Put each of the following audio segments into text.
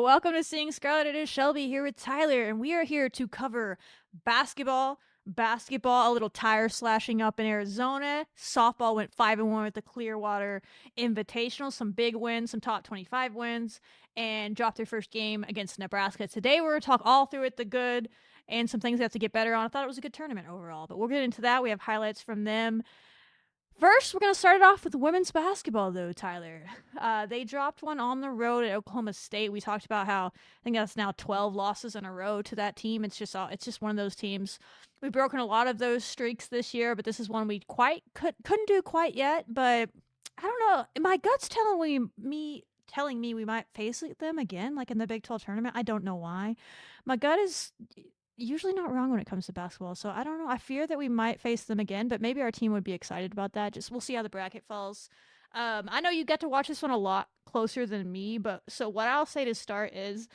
Welcome to Seeing Scarlet. It is Shelby here with Tyler, and we are here to cover basketball. A little tire slashing up in Arizona. Softball went 5-1 with the Clearwater Invitational. Some big wins, some top 25 wins, and dropped their first game against Nebraska. Today we're going to talk all through it, the good, and some things they have to get better on. I thought it was a good tournament overall, but we'll get into that. We have highlights from them. First, we're going to start it off with women's basketball, though, Tyler. They dropped one on the road at Oklahoma State. We talked about how I think that's now 12 losses in a row to that team. It's just one of those teams. We've broken a lot of those streaks this year, but this is one we couldn't do quite yet. But I don't know. My gut's telling me we might face them again, like in the Big 12 tournament. I don't know why. My gut is usually not wrong when it comes to basketball. So I don't know. I fear that we might face them again, but maybe our team would be excited about that. Just we'll see how the bracket falls. I know you get to watch this one a lot closer than me, but so what I'll say to start is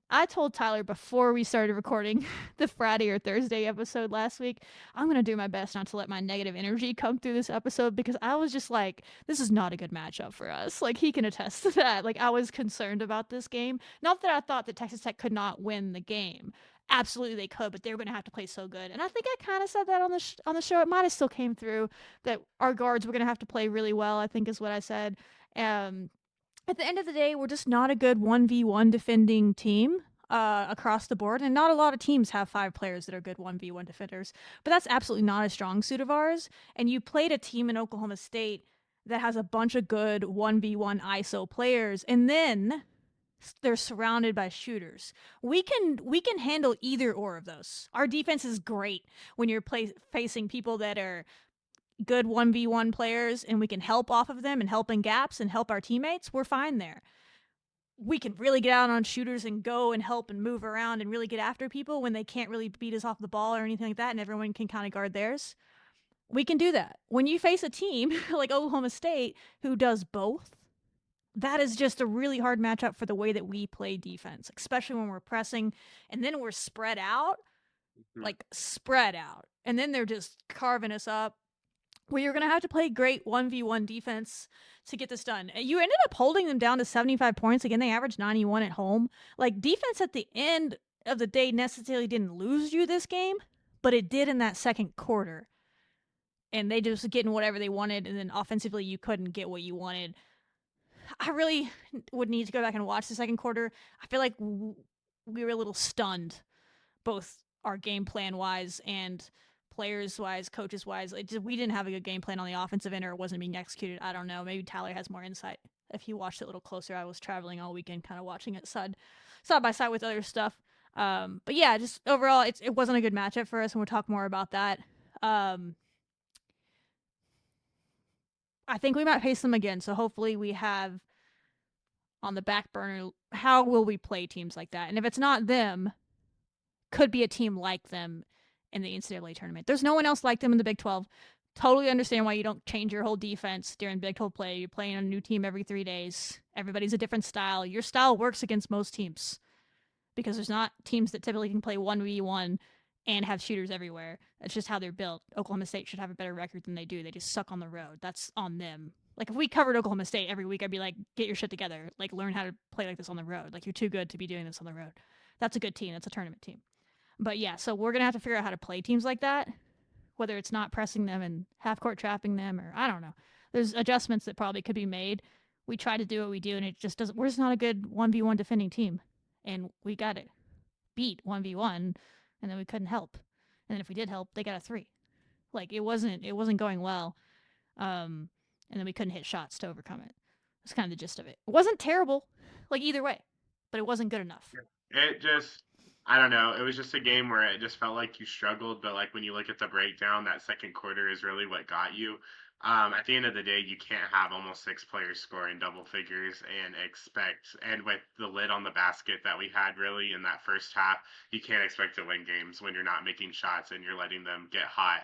I told Tyler before we started recording the Friday or Thursday episode last week, I'm going to do my best not to let my negative energy come through this episode because I was just like, this is not a good matchup for us. Like, he can attest to that. Like, I was concerned about this game. Not that I thought that Texas Tech could not win the game. Absolutely they could, but they were going to have to play so good. And I think I kind of said that on the show. It might have still came through that our guards were going to have to play really well, I think is what I said. At the end of the day, we're just not a good 1v1 defending team across the board. And not a lot of teams have 5 players that are good 1v1 defenders. But that's absolutely not a strong suit of ours. And you played a team in Oklahoma State that has a bunch of good 1v1 ISO players. And then they're surrounded by shooters. We can handle either or of those. Our defense is great when you're facing people that are good 1v1 players and we can help off of them and help in gaps and help our teammates. We're fine there. We can really get out on shooters and go and help and move around and really get after people when they can't really beat us off the ball or anything like that, and everyone can kind of guard theirs. We can do that. When you face a team like Oklahoma State who does both, that is just a really hard matchup for the way that we play defense, especially when we're pressing and then we're spread out, and then they're just carving us up. Well, you're going to have to play great 1v1 defense to get this done. You ended up holding them down to 75 points. Again, they averaged 91 at home. Like, defense at the end of the day necessarily didn't lose you this game, but it did in that second quarter. And they just getting whatever they wanted, and then offensively you couldn't get what you wanted. I really would need to go back and watch the second quarter. I feel like we were a little stunned, both our game plan-wise and players-wise, coaches-wise. We didn't have a good game plan on the offensive end, or it wasn't being executed. I don't know. Maybe Tyler has more insight. If he watched it a little closer, I was traveling all weekend kind of watching it side by side with other stuff. But yeah, just overall, it wasn't a good matchup for us, and we'll talk more about that. I think we might face them again, so hopefully we have on the back burner, how will we play teams like that? And if it's not them, could be a team like them in the NCAA tournament. There's no one else like them in the Big 12. Totally understand why you don't change your whole defense during Big 12 play. You're playing a new team every 3 days. Everybody's a different style. Your style works against most teams because there's not teams that typically can play 1v1 and have shooters everywhere. That's just how they're built. Oklahoma State should have a better record than they do. They just suck on the road. That's on them. Like, if we covered Oklahoma State every week, I'd be like, get your shit together. Like, learn how to play like this on the road. Like, you're too good to be doing this on the road. That's a good team. That's a tournament team. But yeah, so we're going to have to figure out how to play teams like that, whether it's not pressing them and half-court trapping them, or I don't know. There's adjustments that probably could be made. We try to do what we do, and it just doesn't. We're just not a good 1v1 defending team. And we got it beat 1v1, and then we couldn't help. And then if we did help, they got a 3. Like, it wasn't going well. And then we couldn't hit shots to overcome it. That's kind of the gist of it. It wasn't terrible, like, either way, but it wasn't good enough. It just, I don't know. It was just a game where it just felt like you struggled, but like when you look at the breakdown, that second quarter is really what got you. At the end of the day, you can't have almost 6 players scoring double figures and with the lid on the basket that we had really in that first half, you can't expect to win games when you're not making shots and you're letting them get hot.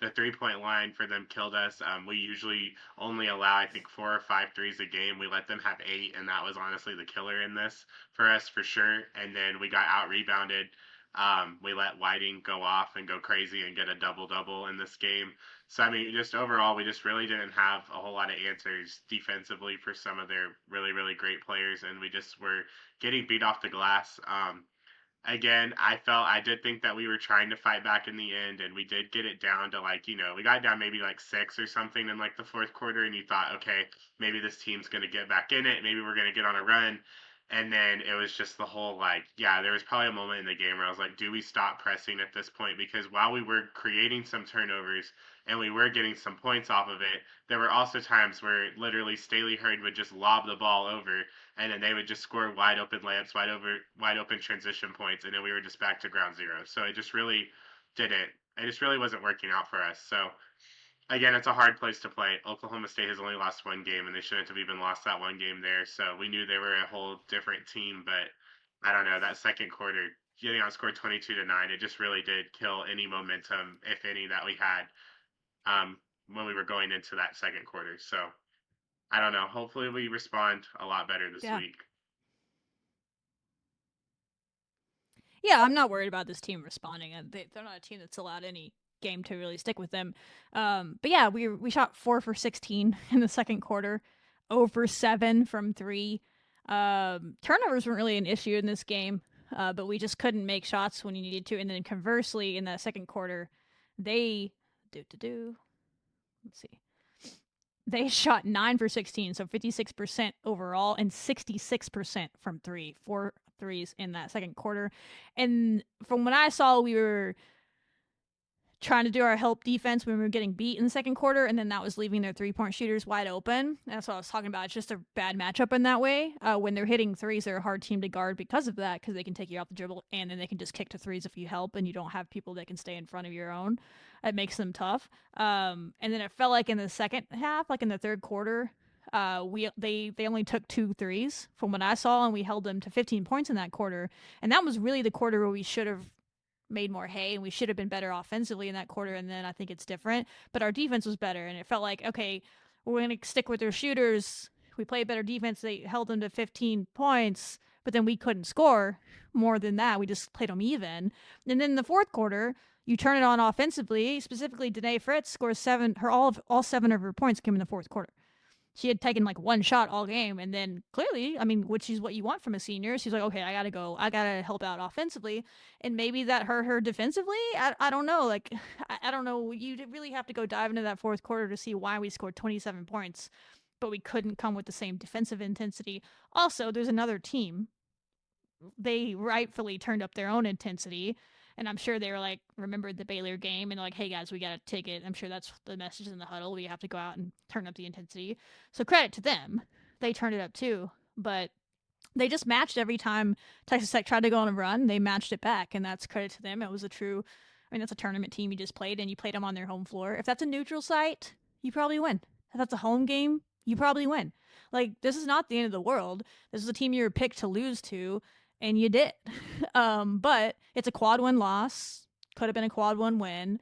The 3-point line for them killed us. We usually only allow, I think, 4 or 5 threes a game. We let them have 8, and that was honestly the killer in this for us for sure. And then we got out rebounded We let Whiting go off and go crazy and get a double-double in this game. So, I mean, just overall, we just really didn't have a whole lot of answers defensively for some of their really, really great players, and we just were getting beat off the glass. Again, I did think that we were trying to fight back in the end, and we did get it down to like, we got down maybe like six or something in like the fourth quarter, and you thought, okay, maybe this team's going to get back in it. Maybe we're going to get on a run. And then it was just the whole like, yeah, there was probably a moment in the game where I was like, do we stop pressing at this point? Because while we were creating some turnovers and we were getting some points off of it, there were also times where literally Staley Hurd would just lob the ball over and then they would just score wide open layups, wide open transition points, and then we were just back to ground zero. So it just really didn't. It just really wasn't working out for us. So again, it's a hard place to play. Oklahoma State has only lost one game, and they shouldn't have even lost that one game there. So we knew they were a whole different team, but I don't know, that second quarter, getting outscored 22-9, it just really did kill any momentum, if any, that we had when we were going into that second quarter. So I don't know. Hopefully, we respond a lot better this Yeah. week. Yeah, I'm not worried about this team responding. They're not a team that's allowed any game to really stick with them. But yeah, we shot 4 for 16 in the second quarter, 0 for 7 from 3. Turnovers weren't really an issue in this game, but we just couldn't make shots when you needed to. And then conversely, in that second quarter, they let's see. They shot 9 for 16, so 56% overall and 66% from 3. 4 threes in that second quarter. And from what I saw, we were trying to do our help defense when we were getting beat in the second quarter, and then that was leaving their 3-point shooters wide open. That's what I was talking about. It's just a bad matchup in that way. When they're hitting threes, they're a hard team to guard because of that, because they can take you off the dribble, and then they can just kick to threes if you help, and you don't have people that can stay in front of your own. It makes them tough. And then it felt like in the second half, like in the third quarter, they only took 2 threes from what I saw, and we held them to 15 points in that quarter. And that was really the quarter where we should have made more hay, and we should have been better offensively in that quarter, and then I think it's different. But our defense was better, and it felt like, okay, we're going to stick with their shooters. We played better defense. They held them to 15 points, but then we couldn't score more than that. We just played them even. And then in the fourth quarter, you turn it on offensively. Specifically, Danae Fritz scores 7. All 7 of her points came in the fourth quarter. She had taken like one shot all game, and then clearly, I mean, which is what you want from a senior, she's like, okay, I gotta help out offensively, and maybe that hurt her defensively. I don't know, like I don't know. You really have to go dive into that fourth quarter to see why we scored 27 points, but we couldn't come with the same defensive intensity. Also, there's another team. They rightfully turned up their own intensity. And I'm sure they were like, remembered the Baylor game and like, hey guys, we got a ticket. I'm sure that's the message in the huddle. We have to go out and turn up the intensity. So credit to them. They turned it up too. But they just matched every time Texas Tech tried to go on a run. They matched it back. And that's credit to them. It was that's a tournament team you just played, and you played them on their home floor. If that's a neutral site, you probably win. If that's a home game, you probably win. Like, this is not the end of the world. This is a team you were picked to lose to, and you did. But it's a quad 1 loss. Could have been a quad 1 win.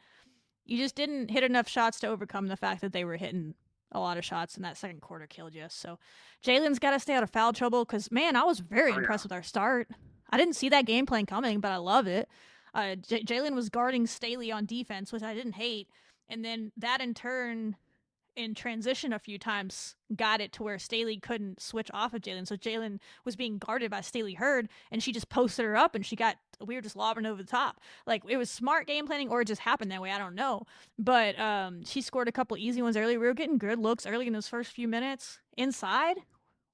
You just didn't hit enough shots to overcome the fact that they were hitting a lot of shots, and that second quarter killed you. So Jalen's got to stay out of foul trouble because, man, I was very impressed with our start. I didn't see that game plan coming, but I love it. Jalen was guarding Staley on defense, which I didn't hate. And then that in turn, in transition a few times, got it to where Staley couldn't switch off of Jalen. So Jalen was being guarded by Staley Hurd, and she just posted her up, and we were just lobbing over the top. Like, it was smart game planning, or it just happened that way. I don't know. But she scored a couple easy ones early. We were getting good looks early in those first few minutes inside.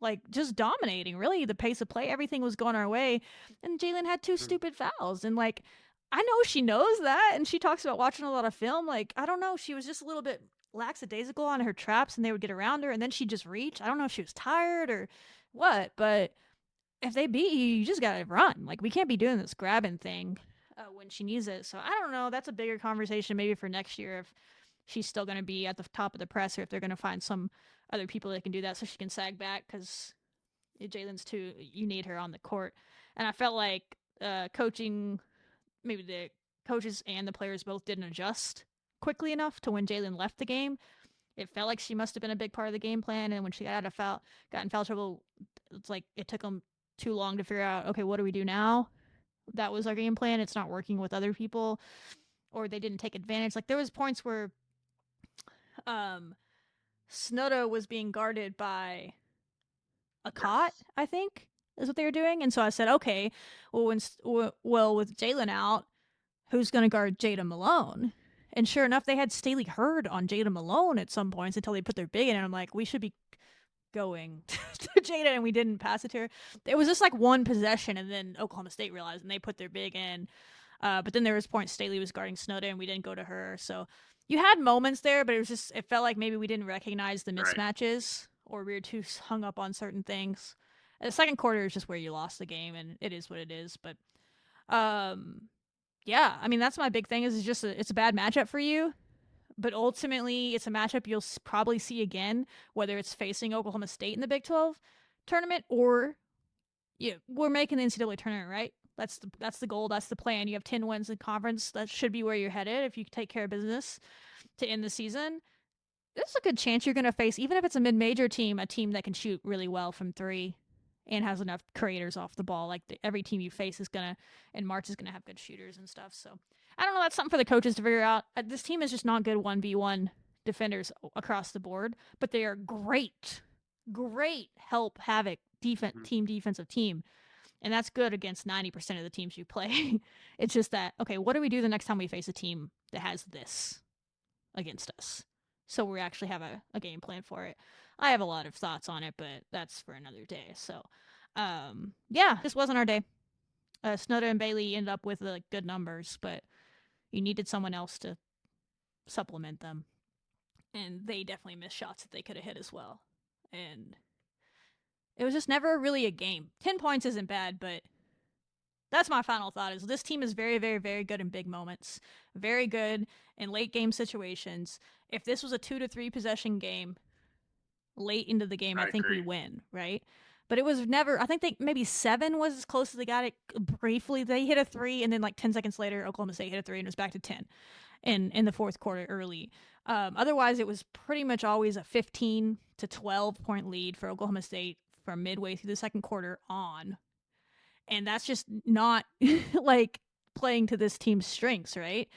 Like, just dominating, really, the pace of play. Everything was going our way. And Jalen had 2 stupid fouls. And, like, I know she knows that, and she talks about watching a lot of film. Like, I don't know. She was just a little bit lackadaisical on her traps, and they would get around her, and then she'd just reach. I don't know if she was tired or what, but if they beat you, you just gotta run. Like, we can't be doing this grabbing thing when she needs it. So I don't know. That's a bigger conversation maybe for next year, if she's still going to be at the top of the press, or if they're going to find some other people that can do that so she can sag back, because Jalen's too, you need her on the court. And I felt like coaching, maybe the coaches and the players both didn't adjust quickly enough to when Jalen left the game. It felt like she must have been a big part of the game plan, and when she got in foul trouble, it's like it took them too long to figure out, okay, what do we do now? that was our game plan. It's not working with other people, or they didn't take advantage. Like there was points where um Snowdo was being guarded by a cot, Yes. I think, is what they were doing. And so I said, okay, well, with Jalen out, who's going to guard Jada Malone? And sure enough, they had Staley Hurd on Jada Malone at some points until they put their big in. And I'm like, we should be going to Jada, and we didn't pass it to her. It was just like one possession, and then Oklahoma State realized, and they put their big in. But then there was points Staley was guarding Snowden, and we didn't go to her. So you had moments there, but it felt like maybe we didn't recognize the Right. mismatches, or we were too hung up on certain things. And the second quarter is just where you lost the game, and it is what it is. But yeah, I mean that's my big thing. Is it's just it's a bad matchup for you, but ultimately it's a matchup you'll probably see again, whether it's facing Oklahoma State in the Big 12 tournament or we're making the NCAA tournament, right? That's the goal. That's the plan. You have 10 wins in conference. That should be where you're headed if you take care of business to end the season. There's a good chance you're going to face, even if it's a mid-major team, a team that can shoot really well from three and has enough creators off the ball. Like every team you face is going to, in March, is going to have good shooters and stuff. So I don't know. That's something for the coaches to figure out. This team is just not good 1v1 defenders across the board, but they are great help havoc defensive team. And that's good against 90% of the teams you play. It's just that, okay, what do we do the next time we face a team that has this against us? So we actually have a game plan for it. I have a lot of thoughts on it, but that's for another day. So, yeah, this wasn't our day. Snowden and Bailey ended up with good numbers, but you needed someone else to supplement them. And they definitely missed shots that they could have hit as well. And it was just never really a game. 10 points isn't bad, but that's my final thought is this team is very, very, very good in big moments. Very good in late game situations. If this was a 2 to 3 possession game late into the game, I I think we agree. win, right? But it was never, I think maybe 7 was as close as they got it briefly. They hit a 3, and then like 10 seconds later, Oklahoma State hit a 3, and it was back to 10 in the fourth quarter early. Otherwise, it was pretty much always a 15 to 12 point lead for Oklahoma State from midway through the second quarter on. And that's just not like playing to this team's strengths, right?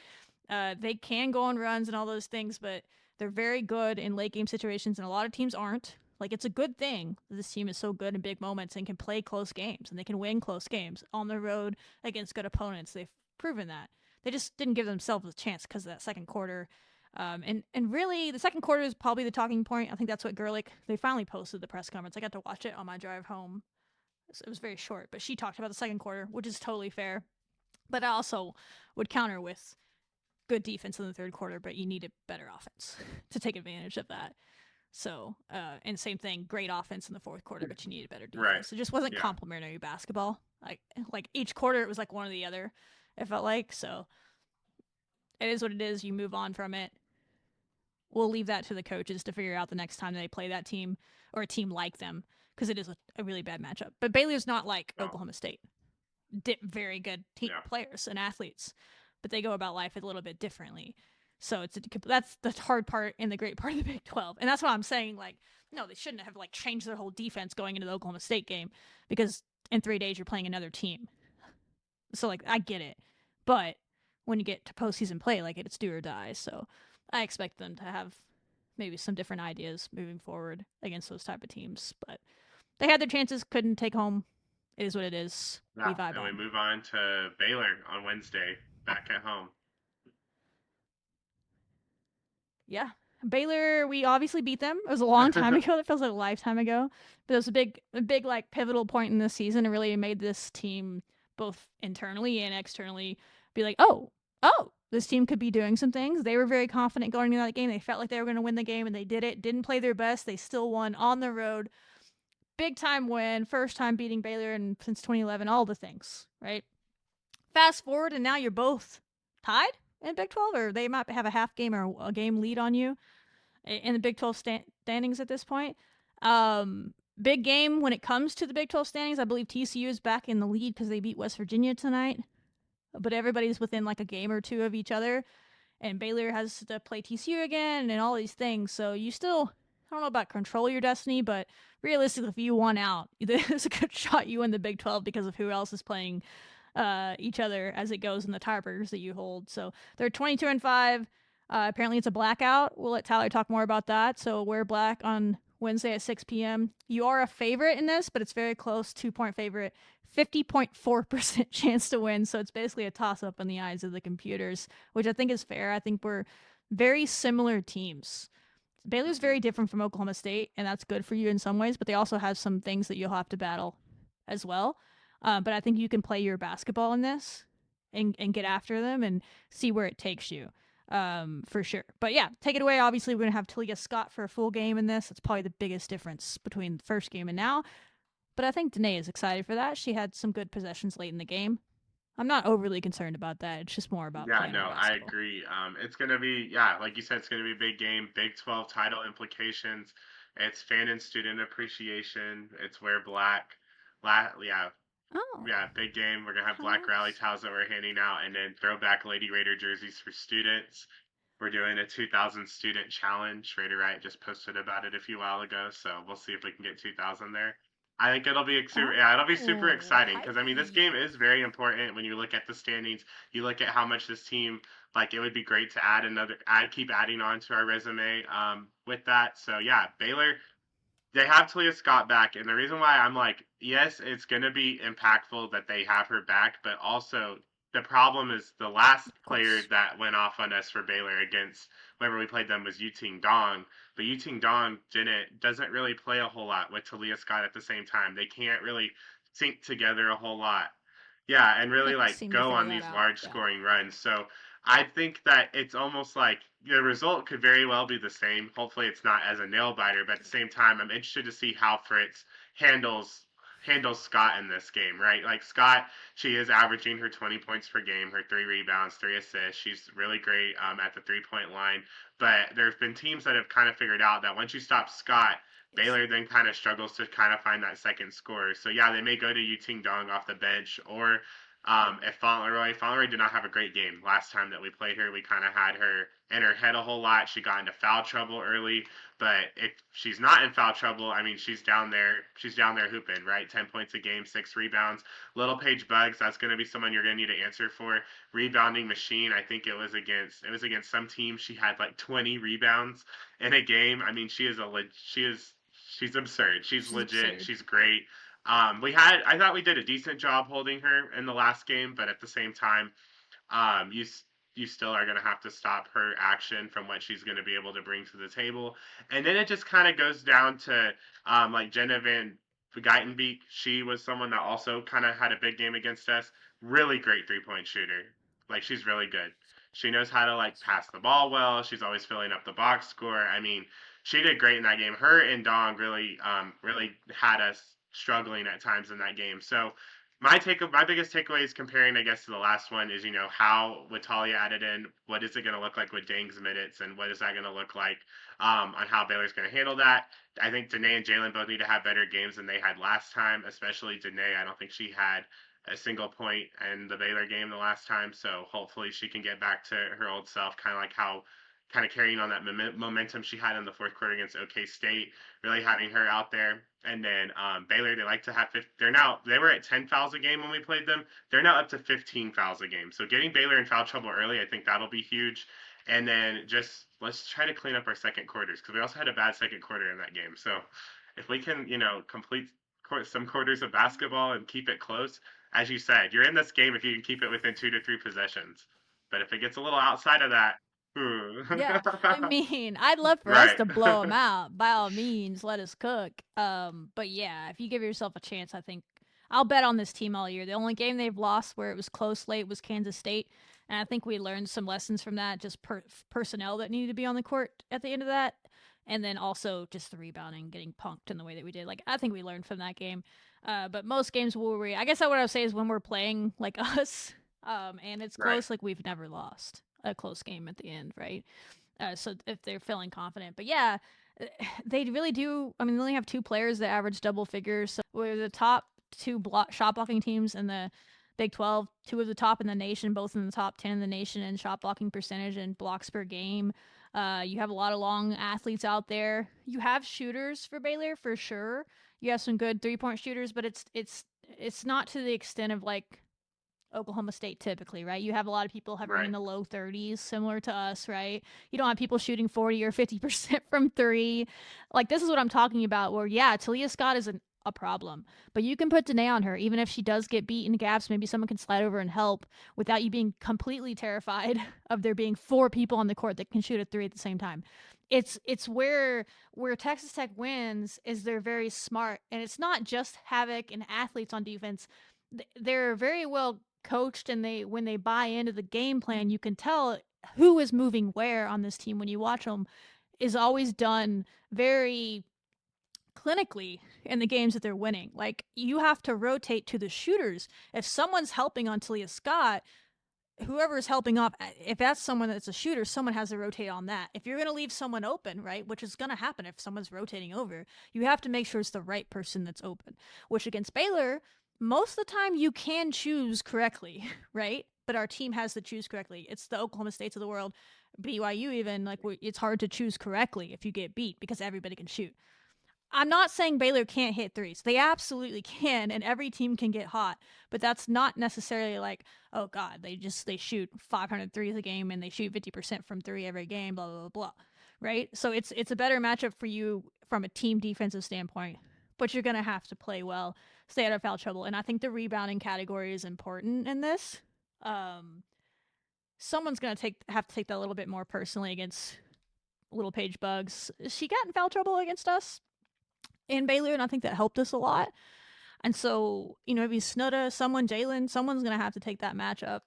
They can go on runs and all those things, but they're very good in late game situations, and a lot of teams aren't. Like, it's a good thing that this team is so good in big moments and can play close games, and they can win close games on the road against good opponents. They've proven that. They just didn't give themselves a chance because of that second quarter. And really, the second quarter is probably the talking point. I think that's what Gerlich, they finally posted the press conference. I got to watch it on my drive home. It was very short, but she talked about the second quarter, which is totally fair. But I also would counter with good defense in the third quarter, but you needed better offense to take advantage of that. So, and same thing, great offense in the fourth quarter, but you needed better defense. Right. It just wasn't Yeah. complimentary basketball. Like each quarter, it was like one or the other. It felt like so. It is what it is. You move on from it. We'll leave that to the coaches to figure out the next time they play that team or a team like them, because it is a really bad matchup. But Baylor's not like No. Oklahoma State. Very good Yeah. players and athletes, but they go about life a little bit differently. So that's the hard part and the great part of the Big 12. And that's why I'm saying, like, no, they shouldn't have like changed their whole defense going into the Oklahoma State game, because in 3 days you're playing another team. So like I get it, but when you get to postseason play, like it's do or die. So I expect them to have maybe some different ideas moving forward against those type of teams. But they had their chances, couldn't take home. It is what it is. Yeah. We vibe And we on. move on to Baylor on Wednesday, back at home. Yeah. Baylor, we obviously beat them. It was a long time ago. That feels like a lifetime ago. But it was a big like pivotal point in this season. It really made this team both internally and externally be like, oh, this team could be doing some things. They were very confident going into that game. They felt like they were going to win the game, and they did it. Didn't play their best. They still won on the road. Big time win. First time beating Baylor since 2011. All the things, right? Fast forward, and now you're both tied in Big 12, or they might have a half game or a game lead on you in the Big 12 standings at this point. Big game when it comes to the Big 12 standings. I believe TCU is back in the lead because they beat West Virginia tonight. But everybody's within like a game or two of each other. And Baylor has to play TCU again and all these things. So you still, I don't know about control your destiny, but realistically, if you won out, there's a good shot you win the Big 12 because of who else is playing each other as it goes in the tiebreakers that you hold. So they're 22-5. Apparently, it's a blackout. We'll let Tyler talk more about that. So wear black on Wednesday at 6 p.m. You are a favorite in this, but it's very close. 2-point favorite. 50.4% chance to win. So it's basically a toss up in the eyes of the computers, which I think is fair. I think we're very similar teams. Baylor's very different from Oklahoma State, and that's good for you in some ways, but they also have some things that you'll have to battle as well. But I think you can play your basketball in this and get after them and see where it takes you for sure. But yeah, take it away. Obviously, we're going to have Talia Scott for a full game in this. That's probably the biggest difference between the first game and now. But I think Danae is excited for that. She had some good possessions late in the game. I'm not overly concerned about that. It's just more about Yeah, playing our no, I basketball. agree. It's gonna be, yeah, like you said, it's gonna be a big game, Big 12 title implications. It's fan and student appreciation. It's wear black. Yeah, Oh, yeah, big game. We're gonna have how black rally nice. towels that we're handing out, and then throwback Lady Raider jerseys for students. We're doing a 2,000 student challenge. Raider Wright just posted about it a few while ago, so we'll see if we can get 2,000 there. I think it'll be super. Yeah, it'll be super Oh, exciting because I mean this hype. game is very important when you look at the standings. You look at how much this team like. It would be great to keep adding on to our resume with that. So yeah, Baylor they have Talia Scott back, and the reason why I'm like, yes, it's gonna be impactful that they have her back, but also the problem is the last Of player course. that went off on us for Baylor against whenever we played them was Yuting Dong, but Yuting Dong doesn't really play a whole lot with Talia Scott at the same time. They can't really sync together a whole lot. Yeah, and really Can't like seem to go figure on that these out. large Yeah. scoring runs. So I think that it's almost like the result could very well be the same. Hopefully, it's not as a nail biter, but at the same time, I'm interested to see how Fritz handles handles Scott in this game, right? Like Scott, she is averaging her 20 points per game, her 3 rebounds, 3 assists. She's really great at the 3 point line. But there have been teams that have kind of figured out that once you stop Scott, Yes. Baylor then kind of struggles to kind of find that second scorer. So yeah, they may go to Yuting Dong off the bench, or if Fauntleroy did not have a great game last time that we played her. We kind of had her in her head a whole lot. She got into foul trouble early, but if she's not in foul trouble, I mean, she's down there. She's down there hooping, right? 10 points a game, 6 rebounds. Little Paige Bugs, that's going to be someone you're going to need to answer for. Rebounding machine. I think it was against some team. She had like 20 rebounds in a game. I mean, she's absurd. She's She's legit. absurd. She's great. I thought we did a decent job holding her in the last game, but at the same time, um, you you still are going to have to stop her action from what she's going to be able to bring to the table. And then it just kind of goes down to like Jenna Van Geitenbeek. She was someone that also kind of had a big game against us. Really great 3 point shooter. Like she's really good. She knows how to like pass the ball well. She's always filling up the box score. I mean, she did great in that game. Her and Dong really had us struggling at times in that game. So my biggest takeaway is comparing, I guess, to the last one is how with Talia added in, what is it going to look like with Dang's minutes, and what is that going to look like on how Baylor's going to handle that. I think Danae and Jalen both need to have better games than they had last time, especially Danae. I don't think she had a single point in the Baylor game the last time, so hopefully she can get back to her old self, kind of like how kind of carrying on that momentum she had in the fourth quarter against OK State, really having her out there. And then Baylor, they like to have they were at 10 fouls a game when we played them. They're now up to 15 fouls a game. So getting Baylor in foul trouble early, I think that'll be huge. And then just let's try to clean up our second quarters because we also had a bad second quarter in that game. So if we can, complete some quarters of basketball and keep it close, as you said, you're in this game if you can keep it within 2 to 3 possessions. But if it gets a little outside of that, Yeah, I mean, I'd love for us right. to blow them out. By all means, let us cook. But yeah, if you give yourself a chance, I think I'll bet on this team all year. The only game they've lost where it was close late was Kansas State, and I think we learned some lessons from that. Just personnel that needed to be on the court at the end of that, and then also just the rebounding, getting punked in the way that we did. Like I think we learned from that game. But most games where I guess what I would say is when we're playing like us, and it's Right. close, like we've never lost a close game at the end, right? So if they're feeling confident, but yeah, they really do. I mean, they only have two players that average double figures. So we're the top two shot blocking teams in the Big 12, two of the top in the nation, both in the top 10 in the nation in shot blocking percentage and blocks per game. You have a lot of long athletes out there. You have shooters for Baylor for sure. You have some good 3-point shooters, but it's not to the extent of like Oklahoma State typically, right? You have a lot of people hovering in Right. the low 30s, similar to us, right? You don't have people shooting 40 or 50% from three. Like, this is what I'm talking about, where, yeah, Talia Scott is a problem, but you can put Danae on her, even if she does get beat in gaps. Maybe someone can slide over and help without you being completely terrified of there being 4 people on the court that can shoot a three at the same time. It's where Texas Tech wins is they're very smart, and it's not just havoc and athletes on defense. They're very well coached, and when they buy into the game plan, you can tell who is moving where on this team when you watch them. Is always done very clinically in the games that they're winning. Like, you have to rotate to the shooters. If someone's helping on Talia Scott, whoever is helping off, if that's someone that's a shooter, someone has to rotate on that. If you're going to leave someone open, right, which is going to happen if someone's rotating over, you have to make sure it's the right person that's open, which against Baylor, most of the time you can choose correctly, right? But our team has to choose correctly. It's the Oklahoma States of the world, BYU even, like, it's hard to choose correctly if you get beat because everybody can shoot. I'm not saying Baylor can't hit threes. They absolutely can, and every team can get hot. But that's not necessarily like, oh God, they shoot 500 threes a game and they shoot 50% from three every game, blah, blah, blah, blah. Right? So it's a better matchup for you from a team defensive standpoint. But you're going to have to play well, stay out of foul trouble. And I think the rebounding category is important in this. Someone's going to have to take that a little bit more personally against Little Paige Bugs. She got in foul trouble against us in Baylor, and I think that helped us a lot. And so, maybe Snuda, Jalen, someone's going to have to take that matchup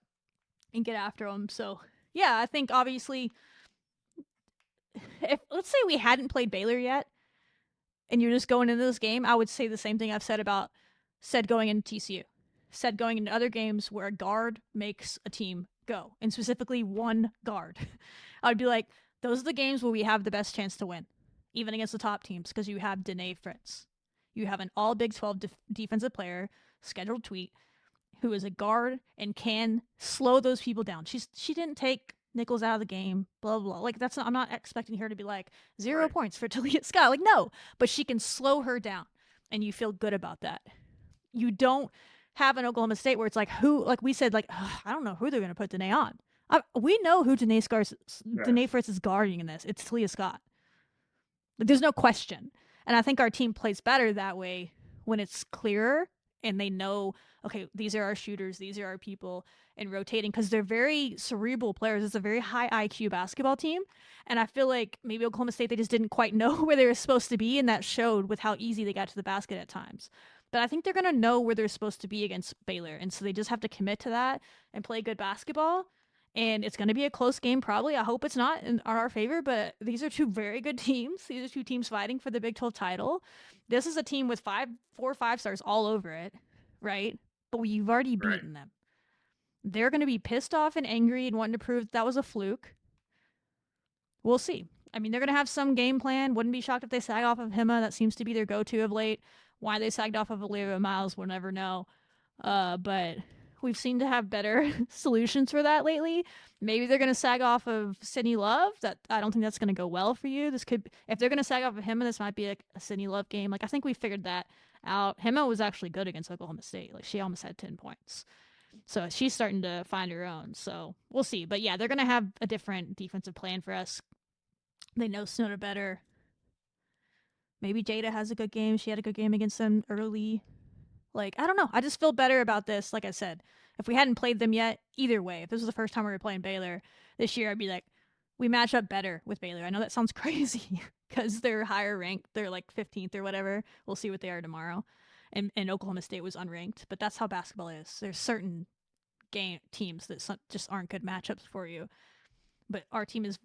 and get after them. So, yeah, I think obviously, if let's say we hadn't played Baylor yet, and you're just going into this game, I would say the same thing I've said going into TCU, said going into other games where a guard makes a team go, and specifically one guard. I would be like, those are the games where we have the best chance to win, even against the top teams, because you have Danae Fritz. You have an all Big 12 defensive player, scheduled tweet, who is a guard and can slow those people down. She didn't take Nichols out of the game, blah, blah, blah. Like, I'm not expecting her to be like 0 Right. points for Talia Scott. Like, no, but she can slow her down, and you feel good about that. You don't have an Oklahoma State where it's like, like we said, like, I don't know who they're going to put Danae on. We know who Danae Fritz is guarding in this. It's Talia Scott. Like, there's no question. And I think our team plays better that way when it's clearer and they know, okay, these are our shooters, these are our people, and rotating, because they're very cerebral players. It's a very high IQ basketball team. And I feel like maybe Oklahoma State, they just didn't quite know where they were supposed to be, and that showed with how easy they got to the basket at times. But I think they're going to know where they're supposed to be against Baylor. And so they just have to commit to that and play good basketball. And it's going to be a close game, probably. I hope it's not in our favor, but these are two very good teams. These are two teams fighting for the Big 12 title. This is a team with 4 5-stars all over it, right? But you've already beaten them. They're going to be pissed off and angry and wanting to prove that was a fluke. We'll see. I mean, they're going to have some game plan. Wouldn't be shocked if they sag off of Hima. That seems to be their go-to of late. Why they sagged off of Olivia Miles, we'll never know. But we've seemed to have better solutions for that lately. Maybe they're going to sag off of Sydney Love. That I don't think that's going to go well for you. If they're going to sag off of Hima, this might be a Sydney Love game. Like, I think we figured that out. Hima was actually good against Oklahoma State. Like, she almost had 10 points. So she's starting to find her own. So we'll see. But yeah, they're going to have a different defensive plan for us. They know Snoda better. Maybe Jada has a good game. She had a good game against them early. Like, I don't know. I just feel better about this. Like I said, if we hadn't played them yet, either way, if this was the first time we were playing Baylor this year, I'd be like, we match up better with Baylor. I know that sounds crazy because they're higher ranked. They're like 15th or whatever. We'll see what they are tomorrow. And Oklahoma State was unranked. But that's how basketball is. There's certain teams that just aren't good matchups for you. But our team is...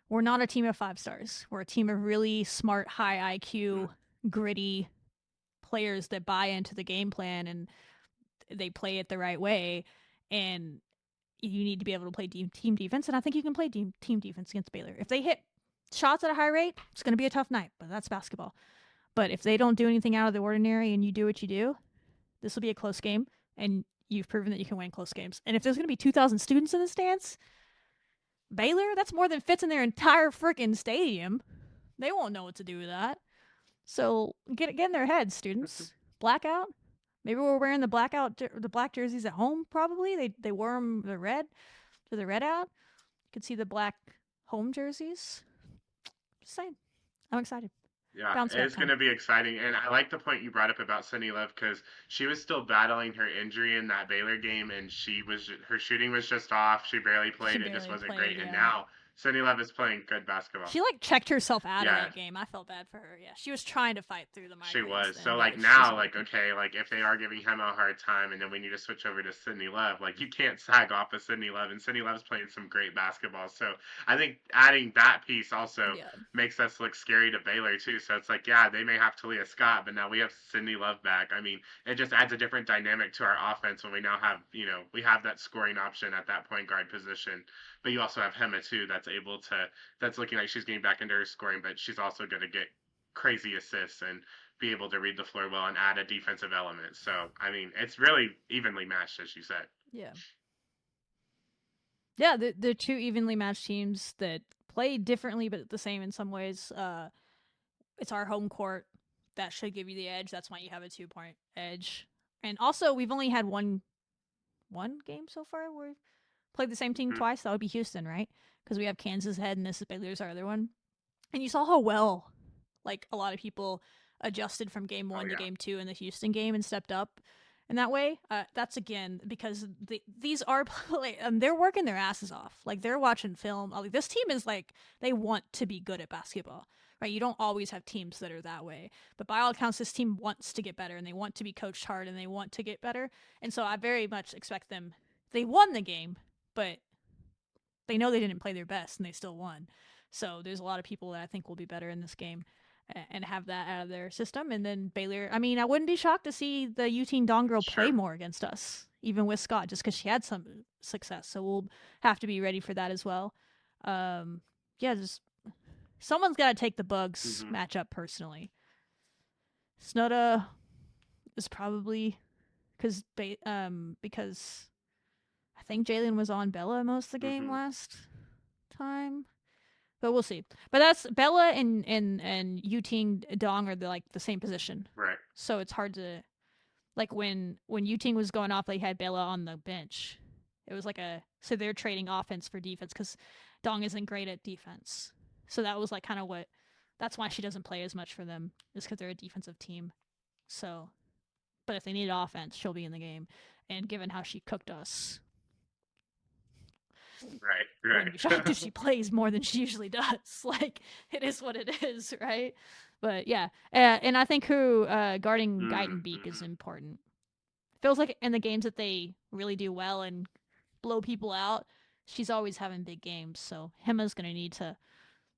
We're not a team of 5 stars. We're a team of really smart, high IQ, gritty players that buy into the game plan and they play it the right way. And you need to be able to play team defense. And I think you can play team defense against Baylor. If they hit shots at a high rate, it's going to be a tough night, but that's basketball. But if they don't do anything out of the ordinary and you do what you do, this will be a close game. And you've proven that you can win close games. And if there's going to be 2,000 students in the stands, Baylor, that's more than fits in their entire freaking stadium. They won't know what to do with that. So get in their heads, students. Blackout, Maybe we're wearing the black jerseys at home. Probably they wore them the red out. You can see the black home jerseys. Just saying, I'm excited. Yeah, Bounce back it's going time. to be exciting. And I like the point you brought up about Sydney Love because she was still battling her injury in that Baylor game, and her shooting was just off. She barely She played. It just barely wasn't played. great. And Yeah. now Sydney Love is playing good basketball. She like checked herself out of Yeah, that game. I felt bad for her. Yeah, she was trying to fight through the she migraines was. So then, but like it just now, wasn't like working. okay, like if they are giving him a hard time, and then we need to switch over to Sydney Love, like you can't sag off of Sydney Love, and Sydney Love's playing some great basketball. So I think adding that piece also Yeah. makes us look scary to Baylor too. So it's like yeah, they may have Talia Scott, but now we have Sydney Love back. I mean, it just adds a different dynamic to our offense when we now have we have that scoring option at that point guard position. But you also have Hema too, that's looking like she's getting back into her scoring, but she's also going to get crazy assists and be able to read the floor well and add a defensive element. So, I mean, it's really evenly matched, as you said. Yeah. Yeah, the two evenly matched teams that play differently but the same in some ways. It's our home court that should give you the edge. That's why you have a 2-point edge. And also, we've only had one game so far where we've played the same team Mm-hmm. twice. That would be Houston, right? Because we have Kansas ahead and this is Baylor's our other one. And you saw how well, like, a lot of people adjusted from game Oh one to yeah, game two in the Houston game and stepped up in that way. That's again because these are they're working their asses off. Like they're watching film. Like, this team is like they want to be good at basketball, right? You don't always have teams that are that way, but by all accounts, this team wants to get better and they want to be coached hard and they want to get better. And so I very much expect them. They won the game, but they know they didn't play their best and they still won. So there's a lot of people that I think will be better in this game and have that out of their system. And then Baylor, I mean, I wouldn't be shocked to see the Uteen Dawn girl play sure. more against us, even with Scott, just because she had some success. So we'll have to be ready for that as well. Yeah, just someone's got to take the Bugs Mm-hmm. matchup personally. Snoda is probably because I think Jalen was on Bella most of the game Mm-hmm. last time. But we'll see. But that's Bella and Yuting Dong are the same position. Right. So it's hard to like when Yuting was going off, they had Bella on the bench. It was so they're trading offense for defense because Dong isn't great at defense. So that was like kind of that's why she doesn't play as much for them is because they're a defensive team. So, but if they need offense, she'll be in the game. And given how she cooked us, Right. wouldn't be shocked if Right. she plays more than she usually does. Like, it is what it is, right? But yeah, and I think who guarding Guyton Beak is Mm-hmm. important. Feels like in the games that they really do well and blow people out, she's always having big games. So Hema's gonna need to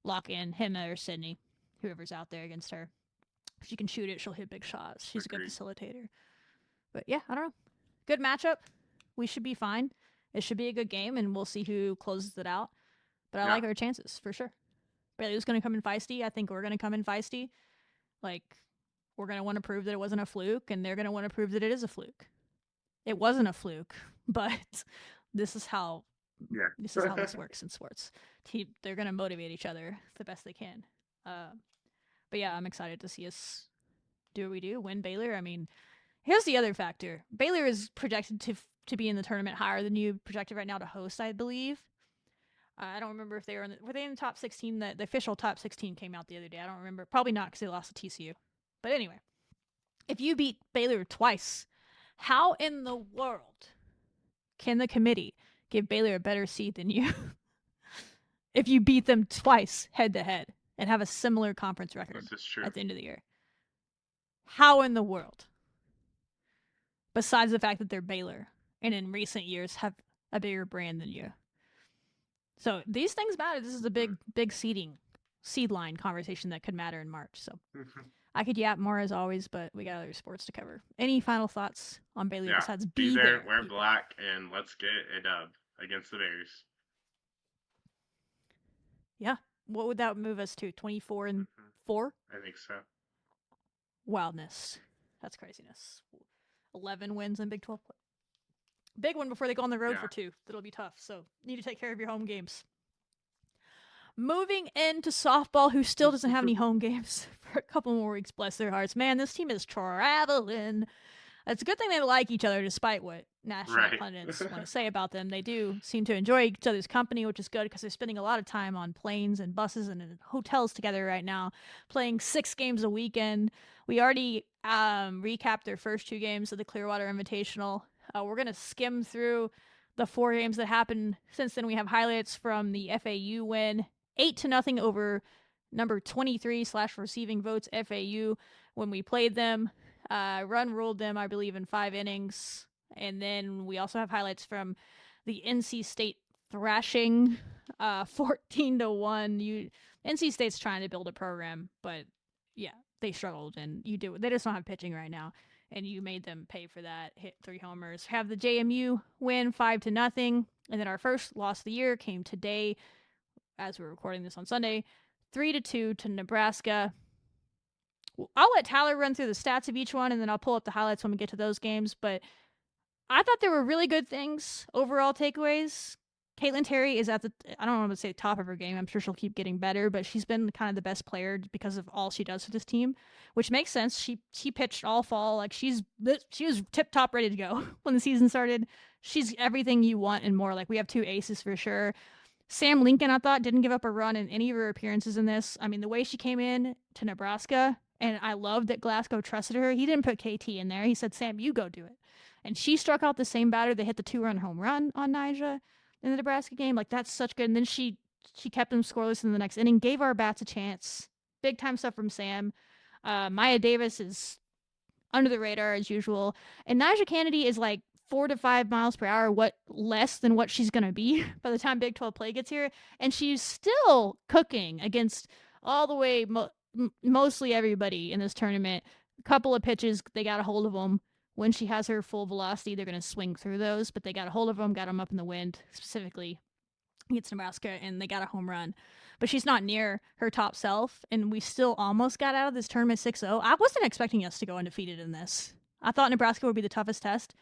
lock in Hema or Sydney, whoever's out there against her. If she can shoot it, she'll hit big shots. She's a good Agreed. facilitator. But yeah, I don't know. Good matchup. We should be fine. It should be a good game, and we'll see who closes it out. But I Yeah. like our chances for sure. Bailey's going to come in feisty. I think we're going to come in feisty. Like, we're going to want to prove that it wasn't a fluke, and they're going to want to prove that it is a fluke. It wasn't a fluke, but this is how Yeah. this works in sports. They're going to motivate each other the best they can. But yeah, I'm excited to see us do what we do, win Baylor. I mean, here's the other factor. Baylor is projected to be in the tournament higher than you projected right now to host, I believe. I don't remember if they were they in the top 16. The official top 16 came out the other day. I don't remember. Probably not because they lost to TCU. But anyway, if you beat Baylor twice, how in the world can the committee give Baylor a better seed than you if you beat them twice head to head and have a similar conference record This is true. at the end of the year? How in the world? Besides the fact that they're Baylor and in recent years have a bigger brand than you. So these things matter. This is a big seed line conversation that could matter in March. So I could yap more as always, but we got other sports to cover. Any final thoughts on Baylor Yeah. besides Be there, wear people? black, and let's get a dub against the Bears. Yeah. What would that move us to? 24 and 4? I think so. Wildness. That's craziness. 11 wins in Big 12 play. Big one before they go on the road Yeah. for 2. That'll be tough. So need to take care of your home games. Moving into softball, who still doesn't have any home games for a couple more weeks. Bless their hearts. Man, this team is traveling. It's a good thing they like each other despite what national pundits want to say about them. They do seem to enjoy each other's company, which is good because they're spending a lot of time on planes and buses and in hotels together right now, playing 6 games a weekend. We already recapped their first 2 games of the Clearwater Invitational. We're going to skim through the 4 games that happened since then. We have highlights from the FAU win, 8-0 over number 23/receiving votes FAU when we played them. Run ruled them, I believe, in 5 innings. And then we also have highlights from the NC State thrashing, 14-1. NC State's trying to build a program, but yeah, they struggled, and they just don't have pitching right now, and you made them pay for that. Hit 3 homers. Have the JMU win 5-0, and then our first loss of the year came today, as we're recording this on Sunday, 3-2 to Nebraska. I'll let Tyler run through the stats of each one, and then I'll pull up the highlights when we get to those games. But I thought there were really good things, overall takeaways. Caitlin Terry is at I don't want to say top of her game. I'm sure she'll keep getting better, but she's been kind of the best player because of all she does for this team, which makes sense. She pitched all fall. Like, she was tip-top ready to go when the season started. She's everything you want and more. Like, we have 2 aces for sure. Sam Lincoln, I thought, didn't give up a run in any of her appearances in this. I mean, the way she came in to Nebraska, and I love that Glasgow trusted her. He didn't put KT in there. He said, Sam, you go do it. And she struck out the same batter that hit the 2-run home run on Nyjah in the Nebraska game. Like, that's such good. And then she kept them scoreless in the next inning, gave our bats a chance. Big time stuff from Sam. Maya Davis is under the radar as usual. And Nyjah Kennedy is like 4 to 5 miles per hour, less than what she's going to be by the time Big 12 play gets here. And she's still cooking against all the way mostly everybody in this tournament. A couple of pitches, they got a hold of them. When she has her full velocity, they're going to swing through those, but they got a hold of them, got them up in the wind, specifically against Nebraska, and they got a home run. But she's not near her top self, and we still almost got out of this tournament 6-0. I wasn't expecting us to go undefeated in this. I thought Nebraska would be the toughest test,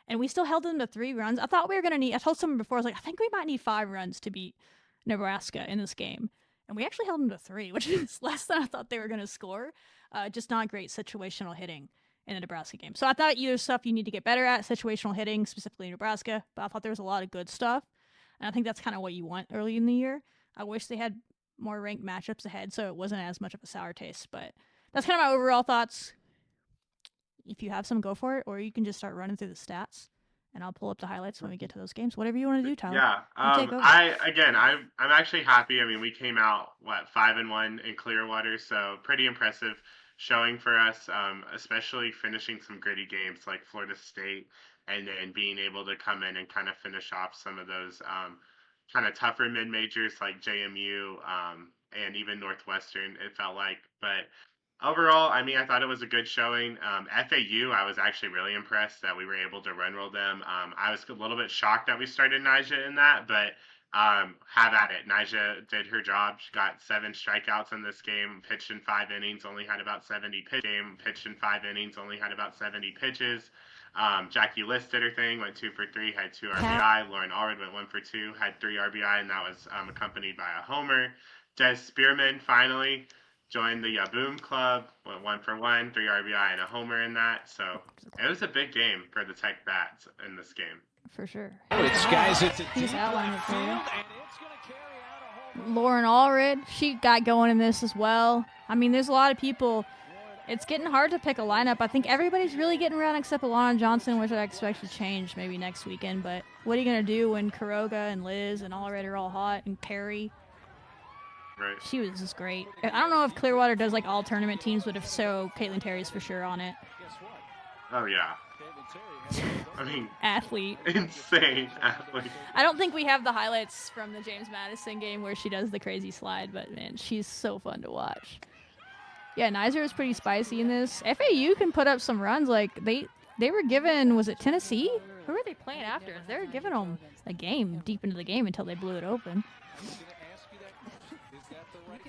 and we still held them to 3 runs. I thought we were going to need, I told someone before, I was like, I think we might need 5 runs to beat Nebraska in this game. And we actually held them to 3, which is less than I thought they were going to score. Just not great situational hitting in the Nebraska game. So I thought there's stuff you need to get better at, situational hitting, specifically in Nebraska, but I thought there was a lot of good stuff. And I think that's kind of what you want early in the year. I wish they had more ranked matchups ahead so it wasn't as much of a sour taste, but that's kind of my overall thoughts. If you have some, go for it, or you can just start running through the stats, and I'll pull up the highlights when we get to those games. Whatever you want to do, Tyler. Yeah, I'm actually happy. I mean, we came out 5-1 in Clearwater, so pretty impressive showing for us, especially finishing some gritty games like Florida State, and then being able to come in and kind of finish off some of those kind of tougher mid-majors like JMU and even Northwestern, it felt like. But overall, I mean, I thought it was a good showing. FAU, I was actually really impressed that we were able to run roll them. I was a little bit shocked that we started Nyjah in that, but have at it. Nyjah did her job. She got 7 strikeouts in this game, pitched in 5 innings, only had about 70 pitches. Jackie List did her thing, went 2 for 3, had 2 RBI. Lauren Allred went 1 for 2, had 3 RBI, and that was accompanied by a homer. Des Spearman finally joined the Boom Club, went 1 for 1, 3 RBI, and a homer in that. So it was a big game for the Tech Bats in this game. For sure. He's outlining it for you. Lauren Allred, she got going in this as well. I mean, there's a lot of people. It's getting hard to pick a lineup. I think everybody's really getting around except Alana Johnson, which I expect to change maybe next weekend. But what are you going to do when Kuroga and Liz and Allred are all hot, and Perry? Right. She was just great. I don't know if Clearwater does like all tournament teams, but if so, Caitlin Terry's for sure on it. Oh, yeah. I mean, athlete. Insane athlete. I don't think we have the highlights from the James Madison game where she does the crazy slide, but man, she's so fun to watch. Yeah, Nyjah is pretty spicy in this. FAU can put up some runs. Like they were given, was it Tennessee? Who were they playing after? They were giving them a game deep into the game until they blew it open.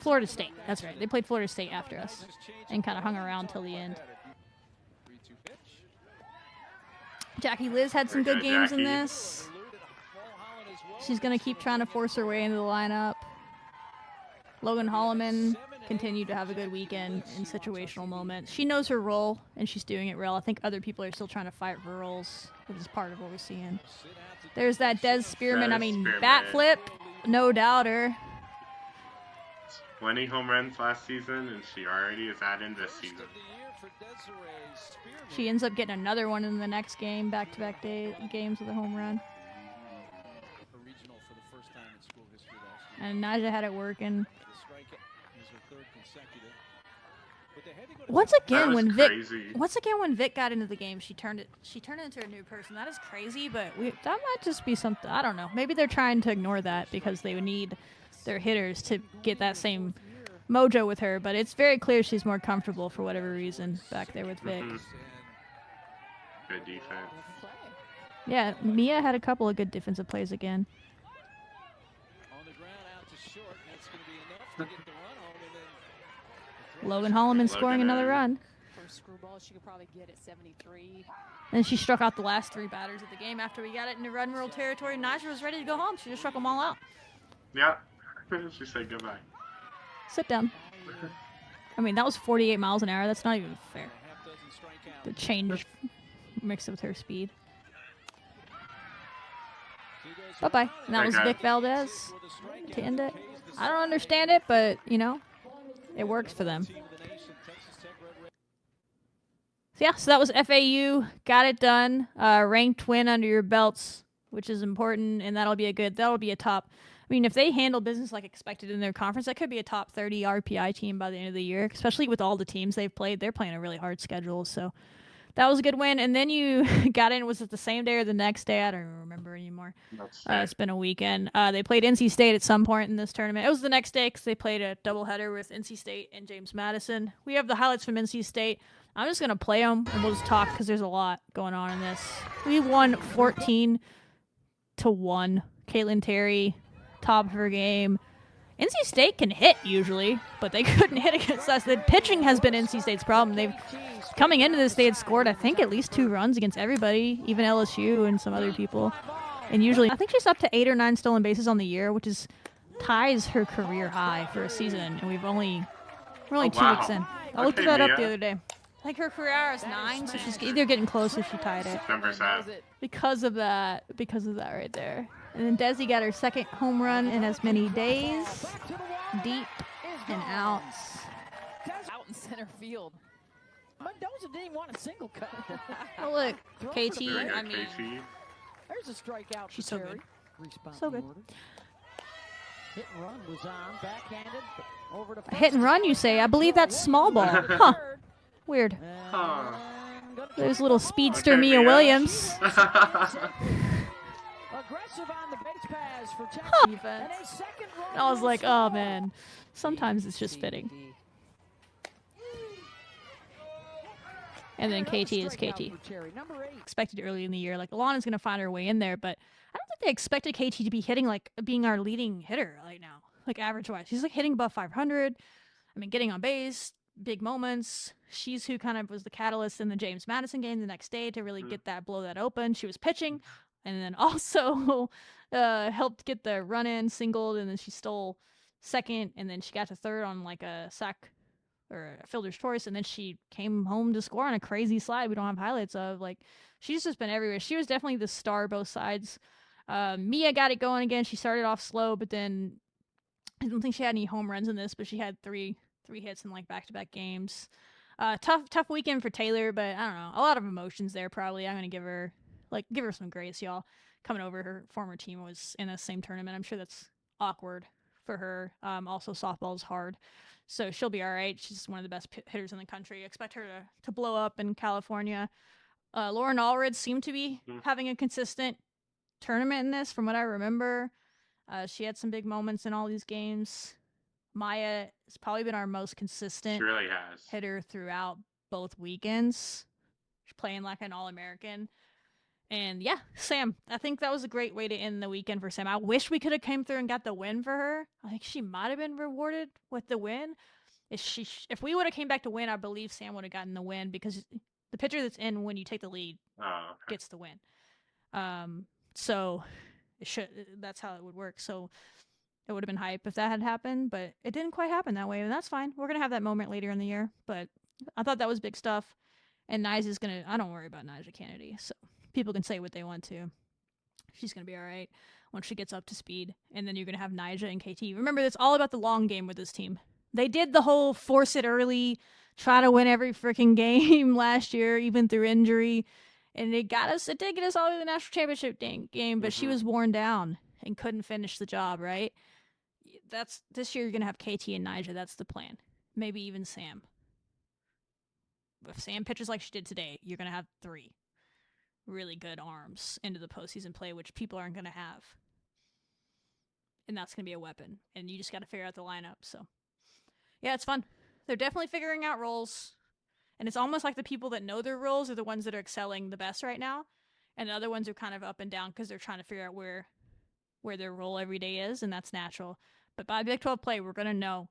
Florida State, that's right. They played Florida State after us and kind of hung around till the end. Jackie Liz had some good games in this. She's going to keep trying to force her way into the lineup. Logan Holloman continue to have a good weekend in situational moments. She knows her role, and she's doing it well. I think other people are still trying to fight for roles, which is part of what we're seeing. There's that Des Spearman, bat flip, no doubter. 20 home runs last season, and she already is adding this season. She ends up getting another one in the next game, back-to-back games with a home run. And Naja had it working. Once again, when Vic got into the game, she turned it into a new person. That is crazy, but that might just be something. I don't know. Maybe they're trying to ignore that because they would need their hitters to get that same mojo with her. But it's very clear she's more comfortable for whatever reason back there with Vic. Good defense. Yeah, Mia had a couple of good defensive plays again. Logan Holloman scoring another run. First screwball she could probably get at 73. Then she struck out the last 3 batters of the game after we got it into run rule territory. Naja was ready to go home. She just struck them all out. Yeah. She said goodbye. Sit down. I mean, that was 48 miles an hour. That's not even fair. The change mixed with her speed. Bye-bye. And that was Vic Valdez to end it. I don't understand it, but, you know, it works for them. So that was FAU. Got it done. Ranked win under your belts, which is important, and that'll be a top. I mean, if they handle business like expected in their conference, that could be a top 30 RPI team by the end of the year, especially with all the teams they've played. They're playing a really hard schedule, so that was a good win. And then you got in, was it the same day or the next day? I don't remember anymore. It's been a weekend. They played NC State at some point in this tournament. It was the next day because they played a doubleheader with NC State and James Madison. We have the highlights from NC State. I'm just going to play them, and we'll just talk because there's a lot going on in this. We won 14-1. Caitlin Terry, top of her game. NC State can hit usually, but they couldn't hit against us. The pitching has been NC State's problem. Coming into this, they had scored, I think, at least 2 runs against everybody, even LSU and some other people. And usually, I think she's up to 8 or 9 stolen bases on the year, which ties her career high for a season. And we're only 2 weeks in. I looked that up the other day. I think her career hour is 9, so she's either getting close or she tied it. Because of that right there. And then Desi got her second home run in as many days. Deep and outs. Out in center field. Mendoza didn't even want a single cut. Oh, look. KT, I mean. There's a strikeout. She's so good. So good. Hit and run was on. Backhanded. Over to hit and run, you say? I believe that's small ball. Huh. Weird. There's little speedster Mia Williams. Defense. I was like, oh man, sometimes it's just fitting. And then KT is KT. Expected early in the year, like Alana's gonna find her way in there, but I don't think they expected KT to be hitting like being our leading hitter right now, like average wise. She's like hitting above 500. I mean, getting on base, big moments. She's who kind of was the catalyst in the James Madison game the next day to really blow that open. She was pitching. And then also helped get the run-in, singled, and then she stole second, and then she got to third on like a sack or a fielder's choice, and then she came home to score on a crazy slide we don't have highlights of. Like, she's just been everywhere. She was definitely the star both sides. Mia got it going again. She started off slow, but then I don't think she had any home runs in this, but she had three hits in like back-to-back games. Tough weekend for Taylor, but I don't know. A lot of emotions there probably. I'm going to give her some grace, y'all. Coming over, her former team was in the same tournament. I'm sure that's awkward for her. Also, softball is hard, so she'll be all right. She's one of the best hitters in the country. I expect her to blow up in California. Lauren Allred seemed to be having a consistent tournament in this, from what I remember. She had some big moments in all these games. Maya has probably been our most consistent hitter throughout both weekends. She's playing like an All-American. And yeah, Sam, I think that was a great way to end the weekend for Sam. I wish we could have came through and got the win for her. I think she might have been rewarded with the win. If we would have came back to win, I believe Sam would have gotten the win, because the pitcher that's in when you take the lead gets the win. So that's how it would work. So It would have been hype if that had happened, but it didn't quite happen that way, and that's fine. We're gonna have that moment later in the year, but I thought that was big stuff. And Nyja's gonna. I don't worry about Nyjah Kennedy, so people can say what they want to. She's gonna be all right once she gets up to speed, and then you're gonna have Nyjah and KT. Remember, it's all about the long game with this team. They did the whole force it early, try to win every freaking game last year, even through injury, and it got us. It did get us all the way to the national championship game, but she was worn down and couldn't finish the job. Right? That's this year. You're gonna have KT and Nyjah. That's the plan. Maybe even Sam. If Sam pitches like she did today, you're gonna have 3 really good arms into the postseason play, which people aren't gonna have, and that's gonna be a weapon. And you just got to figure out the lineup. So, yeah, it's fun. They're definitely figuring out roles, and it's almost like the people that know their roles are the ones that are excelling the best right now, and the other ones are kind of up and down because they're trying to figure out where their role every day is, and that's natural. But by Big 12 play, we're gonna know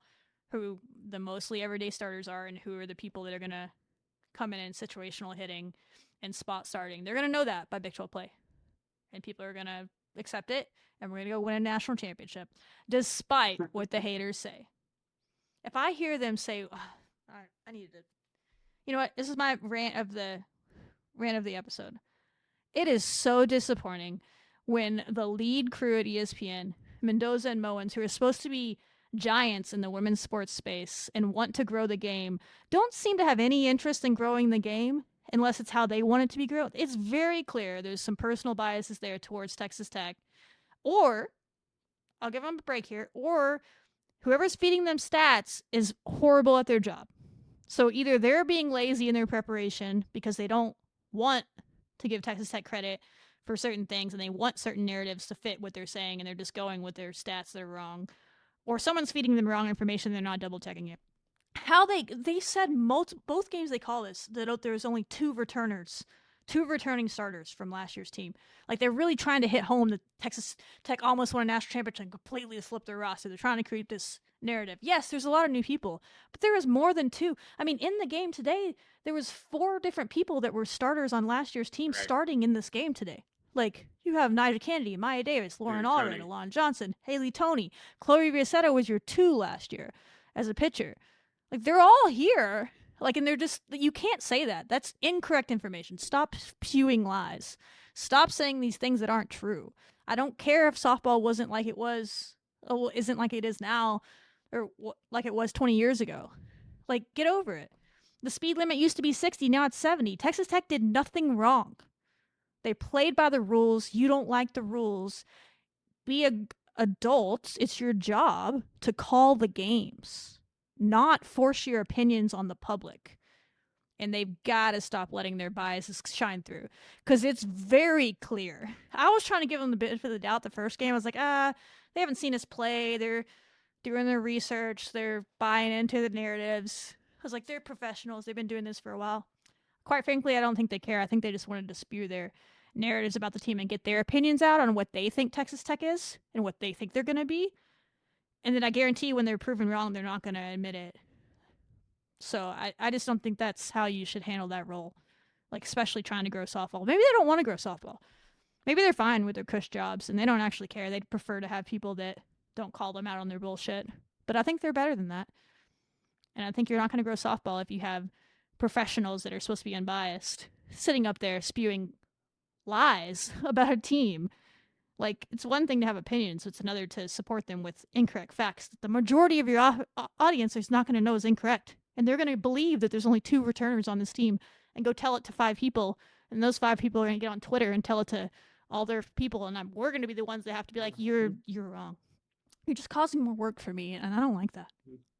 who the mostly everyday starters are and who are the people that are gonna come in situational hitting and spot starting. They're going to know that by Big 12 play. And people are going to accept it, and we're going to go win a national championship, despite what the haters say. If I hear them say, all right, I needed to... You know what? This is my rant of the episode. It is so disappointing when the lead crew at ESPN, Mendoza and Mowens, who are supposed to be giants in the women's sports space and want to grow the game, don't seem to have any interest in growing the game unless it's how they want it to be grown. It's very clear there's some personal biases there towards Texas Tech. Or, I'll give them a break here, or whoever's feeding them stats is horrible at their job. So either they're being lazy in their preparation because they don't want to give Texas Tech credit for certain things and they want certain narratives to fit what they're saying and they're just going with their stats that are wrong, or someone's feeding them wrong information, they're not double checking it. How they said both games they call this that there's only 2 returning starters from last year's team. Like, they're really trying to hit home that Texas Tech almost won a national championship and completely slipped their roster. They're trying to create this narrative. Yes, there's a lot of new people, but there is more than 2. I mean, in the game today, there was 4 different people that were starters on last year's team starting in this game today. Like, you have Nyjah Kennedy, Maya Davis, Lauren Allred, Alon Johnson, Haley Toney. Chloe Riassetto was your 2 last year as a pitcher. Like, they're all here. Like, and they're just, you can't say that. That's incorrect information. Stop spewing lies. Stop saying these things that aren't true. I don't care if softball wasn't like it was, isn't like it is now, or like it was 20 years ago. Like, get over it. The speed limit used to be 60, now it's 70. Texas Tech did nothing wrong. They played by the rules. You don't like the rules. Be an adult. It's your job to call the games, not force your opinions on the public. And they've got to stop letting their biases shine through, because it's very clear. I was trying to give them the benefit of the doubt the first game. I was like, they haven't seen us play. They're doing their research. They're buying into the narratives. I was like, they're professionals. They've been doing this for a while. Quite frankly, I don't think they care. I think they just wanted to spew their narratives about the team and get their opinions out on what they think Texas Tech is and what they think they're going to be. And then I guarantee when they're proven wrong, they're not going to admit it. So I just don't think that's how you should handle that role, like, especially trying to grow softball. Maybe they don't want to grow softball. Maybe they're fine with their cush jobs and they don't actually care. They'd prefer to have people that don't call them out on their bullshit. But I think they're better than that. And I think you're not going to grow softball if you have professionals that are supposed to be unbiased sitting up there spewing lies about a team. Like, it's one thing to have opinions, it's another to support them with incorrect facts that the majority of your audience is not going to know is incorrect. And they're going to believe that there's only 2 returners on this team and go tell it to 5 people. And those 5 people are going to get on Twitter and tell it to all their people. And we're going to be the ones that have to be like, you're wrong. You're just causing more work for me. And I don't like that.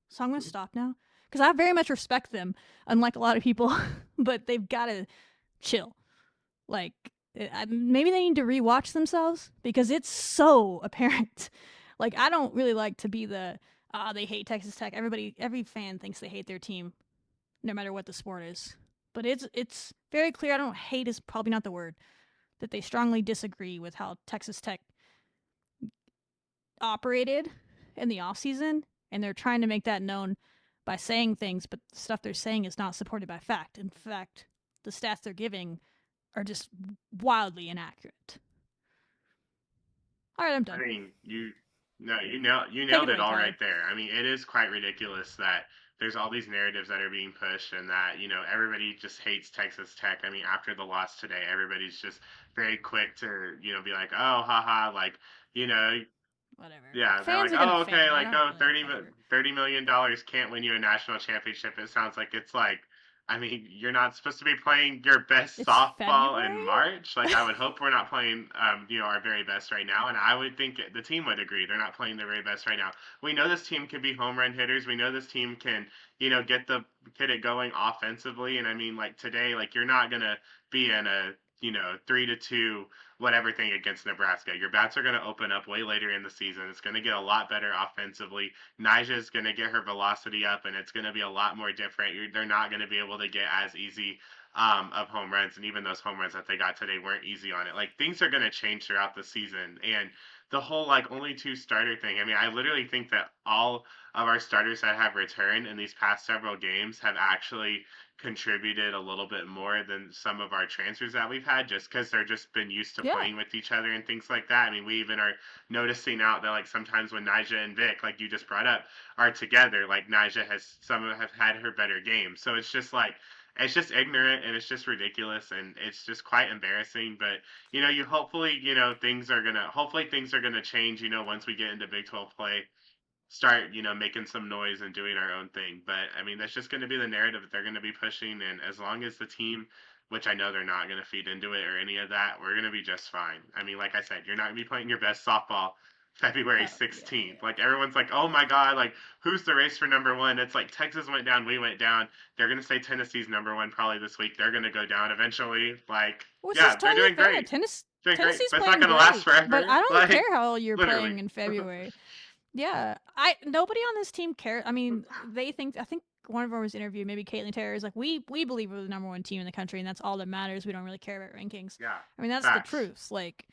So I'm going to stop now. Because I very much respect them, unlike a lot of people. But they've got to chill. Like, maybe they need to rewatch themselves, because it's so apparent. Like, I don't really like to be the, they hate Texas Tech. Every fan thinks they hate their team, no matter what the sport is. But it's very clear. I don't hate is probably not the word. That they strongly disagree with how Texas Tech operated in the offseason, and they're trying to make that known by saying things, but the stuff they're saying is not supported by fact. In fact, the stats they're giving are just wildly inaccurate. All right, I'm done. I mean, No, you Take it nailed it away, all Tyler. right there. I mean, it is quite ridiculous that there's all these narratives that are being pushed and that, everybody just hates Texas Tech. I mean, after the loss today, everybody's just very quick to, be like, "Oh, haha," like, you know, Whatever. yeah, they're Fans like, are gonna "Oh, fan. okay, I like, don't oh, really whatever. $30 million can't win you a national championship." It sounds like it's like, I mean, you're not supposed to be playing your best It's softball in February? March. Like, I would hope we're not playing, our very best right now. And I would think the team would agree they're not playing their very best right now. We know this team can be home run hitters. We know this team can, get it going offensively. And I mean, like today, like you're not gonna be in a, 3-2 whatever thing against Nebraska. Your bats are going to open up way later in the season. It's going to get a lot better offensively. Nyjah is going to get her velocity up, and it's going to be a lot more different. They're not going to be able to get as easy of home runs, and even those home runs that they got today weren't easy on it. Like things are going to change throughout the season, and the whole like only two starter thing. I mean, I literally think that all of our starters that have returned in these past several games have actually contributed a little bit more than some of our transfers that we've had just because they're just been used to playing with each other and things like that. I mean, we even are noticing out that like sometimes when Nyjah and Vic, like you just brought up, are together, like Nyjah have had her better games. So it's just like it's just ignorant and it's just ridiculous and it's just quite embarrassing. But you hopefully things are gonna change. Once we get into Big 12 play start, making some noise and doing our own thing. But I mean, that's just going to be the narrative that they're going to be pushing. And as long as the team, which I know they're not going to feed into it or any of that, we're going to be just fine. I mean, like I said, you're not going to be playing your best softball February 16th. Like everyone's like, oh my God, like who's the race for number one? It's like Texas went down, we went down. They're going to say Tennessee's number one probably this week. They're going to go down eventually. Like, Which yeah, is totally they're doing fair. great. Tennessee's But it's playing not going to great, last forever. but I don't like, care how you're literally. playing in February. Yeah, nobody on this team cares. I mean, I think one of them was interviewed. Maybe Caitlin Taylor is like, we believe we're the number one team in the country, and that's all that matters. We don't really care about rankings. Yeah, I mean that's facts. the truth. Like,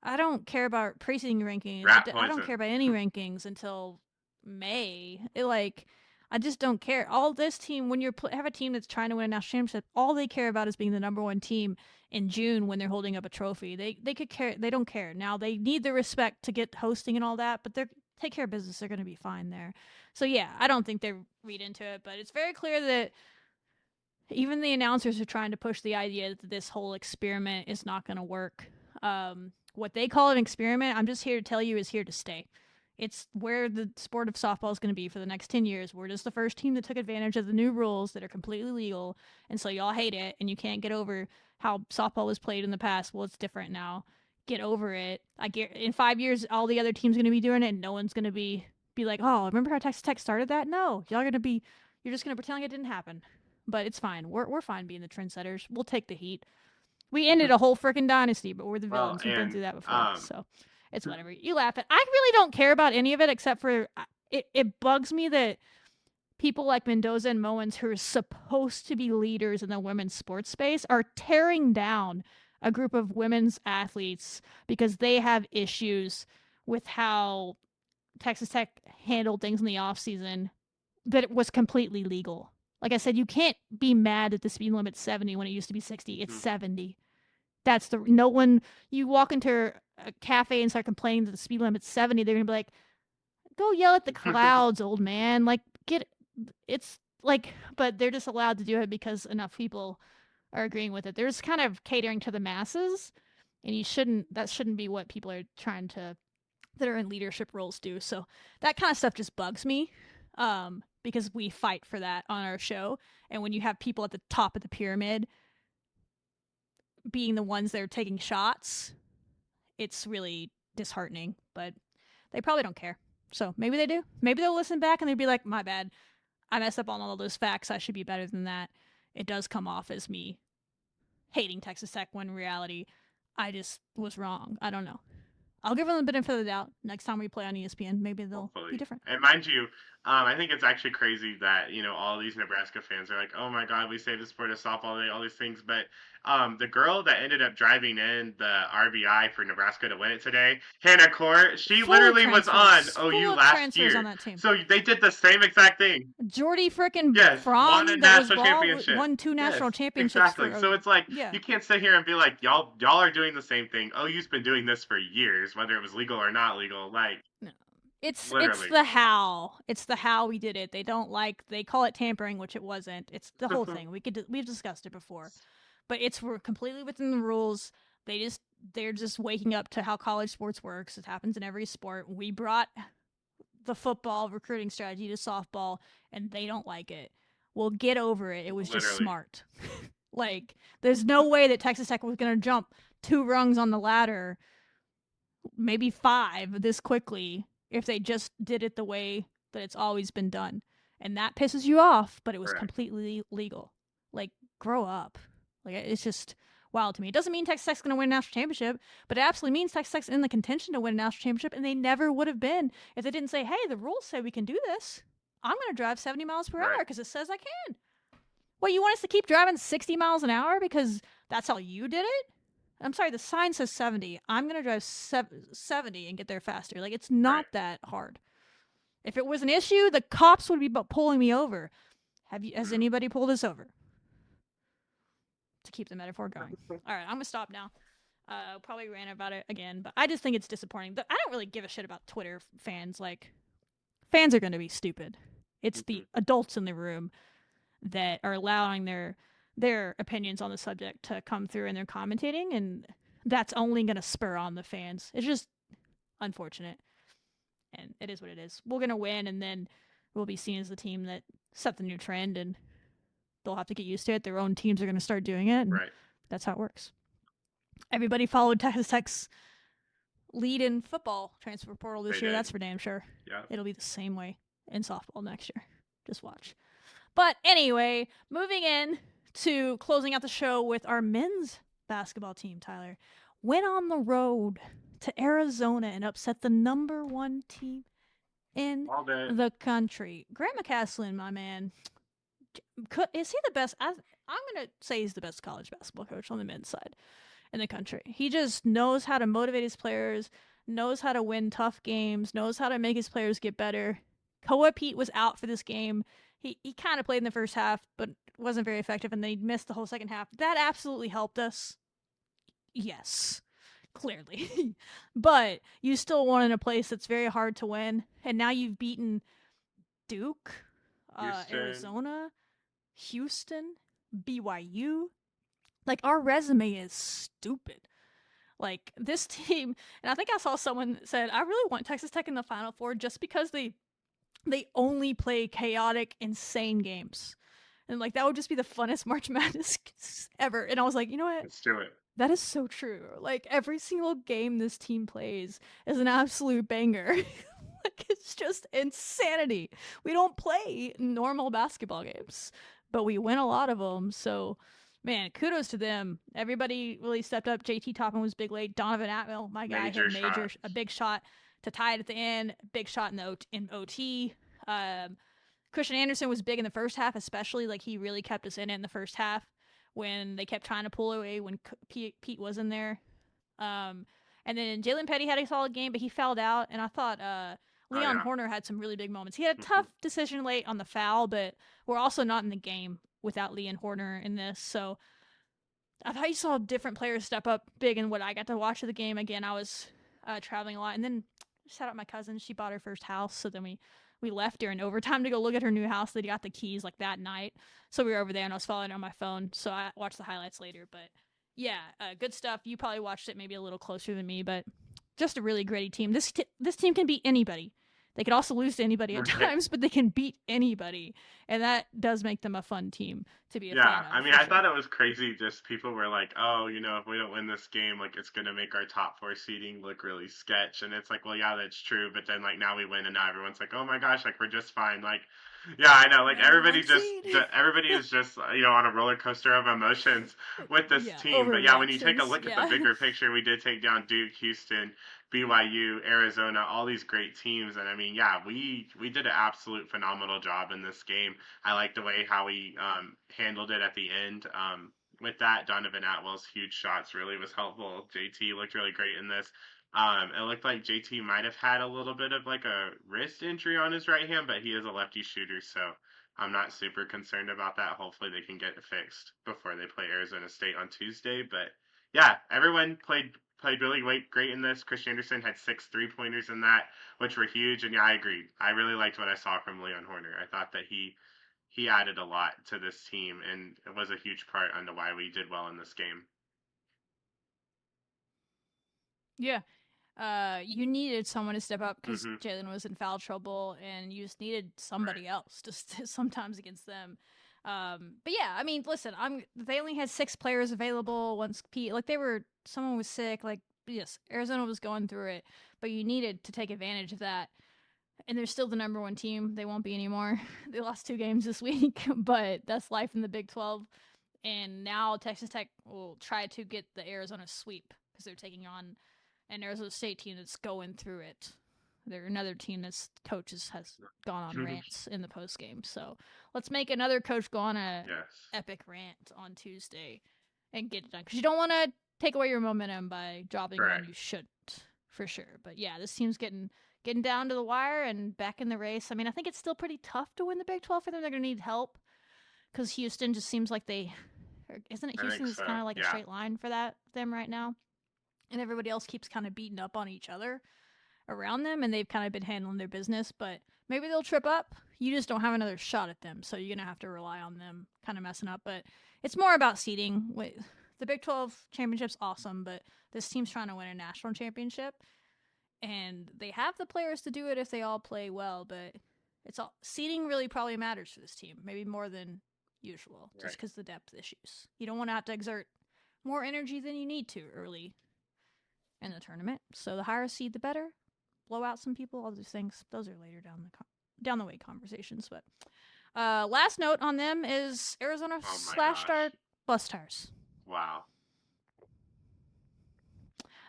I don't care about preseason rankings. I don't care about any rankings until May. I just don't care. All this team, when you have a team that's trying to win a national championship, all they care about is being the number one team in June when they're holding up a trophy. They could care. They don't care. Now they need the respect to get hosting and all that, but they're take care of business. They're going to be fine there. So yeah, I don't think they read into it, but it's very clear that even the announcers are trying to push the idea that this whole experiment is not going to work. What they call an experiment, I'm just here to tell you, is here to stay. It's where the sport of softball is going to be for the next 10 years. We're just the first team that took advantage of the new rules that are completely legal, and so y'all hate it, and you can't get over how softball was played in the past. Well, it's different now. Get over it. In 5 years, all the other teams are going to be doing it, and no one's going to be like, oh, remember how Texas Tech started that? No, you're just going to pretend like it didn't happen. But it's fine. We're fine being the trendsetters. We'll take the heat. We ended a whole freaking dynasty, but we're the villains. We've been through that before, so it's whatever. You laugh at. I really don't care about any of it except for it bugs me that people like Mendoza and Mowens, who are supposed to be leaders in the women's sports space, are tearing down a group of women's athletes because they have issues with how Texas Tech handled things in the offseason that it was completely legal. Like I said, you can't be mad that the speed limit's 70 when it used to be 60. It's 70. That's you walk into a cafe and start complaining that the speed limit's 70, they're going to be like, go yell at the clouds, old man. Like, but they're just allowed to do it because enough people are agreeing with it. They're just kind of catering to the masses, and that shouldn't be what people are that are in leadership roles do. So that kind of stuff just bugs me, because we fight for that on our show. And when you have people at the top of the pyramid being the ones that are taking shots, it's really disheartening, but they probably don't care. So maybe they do. Maybe they'll listen back and they'll be like, my bad. I messed up on all those facts. I should be better than that. It does come off as me hating Texas Tech when in reality I just was wrong. I don't know. I'll give them the benefit of the doubt. Next time we play on ESPN, maybe they'll be different. And mind you, I think it's actually crazy that, all these Nebraska fans are like, oh my God, we saved the sport of softball today, all these things. But the girl that ended up driving in the RBI for Nebraska to win it today, Hannah Court, she literally was on OU last year. On that team. So they did the same exact thing. Jordy frickin' Fromm, won a national championship. Won 2 national championships. Exactly. So it's like, you can't sit here and be like, y'all are doing the same thing. OU's been doing this for years, whether it was legal or not legal. Like, no. It's Literally. the how. It's the how we did it. They call it tampering, which it wasn't. It's the whole thing. We've discussed it before. But we're completely within the rules. They're just waking up to how college sports works. It happens in every sport. We brought the football recruiting strategy to softball, and they don't like it. Well, get over it. It was just Literally. smart. Like, there's no way that Texas Tech was going to jump 2 rungs on the ladder, maybe 5 this quickly, if they just did it the way that it's always been done. And that pisses you off, but it was completely legal. Like, grow up. Like, it's just wild to me. It doesn't mean Texas Tech's going to win a national championship, but it absolutely means Texas Tech's in the contention to win a national championship, and they never would have been if they didn't say, hey, the rules say we can do this. I'm going to drive 70 miles per hour because it says I can. What, you want us to keep driving 60 miles an hour because that's how you did it? I'm sorry, the sign says 70. I'm going to drive 70 and get there faster. Like, it's not that hard. If it was an issue, the cops would be pulling me over. Has anybody pulled us over? To keep the metaphor going. All right, I'm going to stop now. Probably ran about it again, but I just think it's disappointing. I don't really give a shit about Twitter fans. Like, fans are going to be stupid. It's the adults in the room that are allowing their opinions on the subject to come through and they're commentating, and that's only going to spur on the fans. It's just unfortunate, and it is what it is. We're going to win, and then we'll be seen as the team that set the new trend, and they'll have to get used to it. Their own teams are going to start doing it, and that's how it works. Everybody followed Texas Tech's lead in football transfer portal this year. That's for damn sure. Yeah. It'll be the same way in softball next year. Just watch. But anyway, moving in to closing out the show with our men's basketball team, Tyler, went on the road to Arizona and upset the number 1 team in the country. Grant McCaslin, my man, is he the best? I'm going to say he's the best college basketball coach on the men's side in the country. He just knows how to motivate his players, knows how to win tough games, knows how to make his players get better. Koa Pete was out for this game. He kind of played in the first half, but wasn't very effective, and they missed the whole second half. That absolutely helped us. Yes, clearly. But you still won in a place that's very hard to win, and now you've beaten Duke, Arizona, Houston, BYU. Like, our resume is stupid. Like, this team, and I think I saw someone said, I really want Texas Tech in the Final Four just because they only play chaotic, insane games. And, like, that would just be the funnest March Madness ever. And I was like, you know what? Let's do it. That is so true. Like, every single game this team plays is an absolute banger. Like, it's just insanity. We don't play normal basketball games, but we win a lot of them. So, man, kudos to them. Everybody really stepped up. JT Toppin was big late. Donovan Atwell, my guy, hit a big shot to tie it at the end. Big shot in OT. Christian Anderson was big in the first half, especially. Like, he really kept us in it in the first half when they kept trying to pull away when Pete was in there. And then Jalen Petty had a solid game, but he fouled out. And I thought Leon Horner had some really big moments. He had a tough decision late on the foul, but we're also not in the game without Leon Horner in this. So I thought you saw different players step up big in what I got to watch of the game. Again, I was traveling a lot. And then shout out my cousin. She bought her first house. So then we left during overtime to go look at her new house. They got the keys like that night. So we were over there and I was following it on my phone. So I watched the highlights later. But yeah, good stuff. You probably watched it maybe a little closer than me, but just a really gritty team. This team can beat anybody. They could also lose to anybody at times, but they can beat anybody. And that does make them a fun team to be a fan of. Yeah, I mean, I thought it was crazy. Just people were like, oh, if we don't win this game, like, it's going to make our top 4 seeding look really sketch. And it's like, well, yeah, that's true. But then, like, now we win, and now everyone's like, oh, my gosh, like, we're just fine. Like, yeah, I know. Like, everybody is just, on a roller coaster of emotions with this team. But, yeah, when you take a look at the bigger picture, we did take down Duke, Houston, BYU, Arizona, all these great teams. And I mean, yeah, we did an absolute phenomenal job in this game. I like the way how we handled it at the end. With that, Donovan Atwell's huge shots really was helpful. JT looked really great in this. It looked like JT might have had a little bit of like a wrist injury on his right hand, but he is a lefty shooter, so I'm not super concerned about that. Hopefully they can get it fixed before they play Arizona State on Tuesday. But yeah, everyone played played really great in this. Chris Anderson had 6 3-pointers in that, which were huge. And yeah, I agree. I really liked what I saw from Leon Horner. I thought that he added a lot to this team, and it was a huge part onto why we did well in this game. Yeah. You needed someone to step up because Mhm. Jalen was in foul trouble, and you just needed somebody else just sometimes against them. But yeah, I mean, listen, they only had 6 players available once someone was sick. Like, yes, Arizona was going through it, but you needed to take advantage of that. And they're still the number 1 team. They won't be anymore. They lost 2 games this week, but that's life in the Big 12. And now Texas Tech will try to get the Arizona sweep because they're taking on an Arizona State team that's going through it. They're another team that's coaches has gone on rants in the post game. So let's make another coach go on a epic rant on Tuesday and get it done, because you don't want to take away your momentum by dropping one you shouldn't, for sure. But yeah, this team's getting down to the wire and back in the race. I mean, I think it's still pretty tough to win the Big 12 for them. They're going to need help because Houston just seems like isn't it Houston is kind of like a straight line for them right now. And everybody else keeps kind of beating up on each other around them, and they've kind of been handling their business, but maybe they'll trip up. You just don't have another shot at them, so you're going to have to rely on them kind of messing up. But it's more about seeding. The Big 12 championship's awesome, but this team's trying to win a national championship, and they have the players to do it if they all play well, but seeding really probably matters for this team, maybe more than usual, just because the depth issues. You don't want to have to exert more energy than you need to early in the tournament. So the higher seed, the better. Blow out some people, all those things. Those are later down the way conversations. But last note on them is Arizona slashed our bus tires. Wow.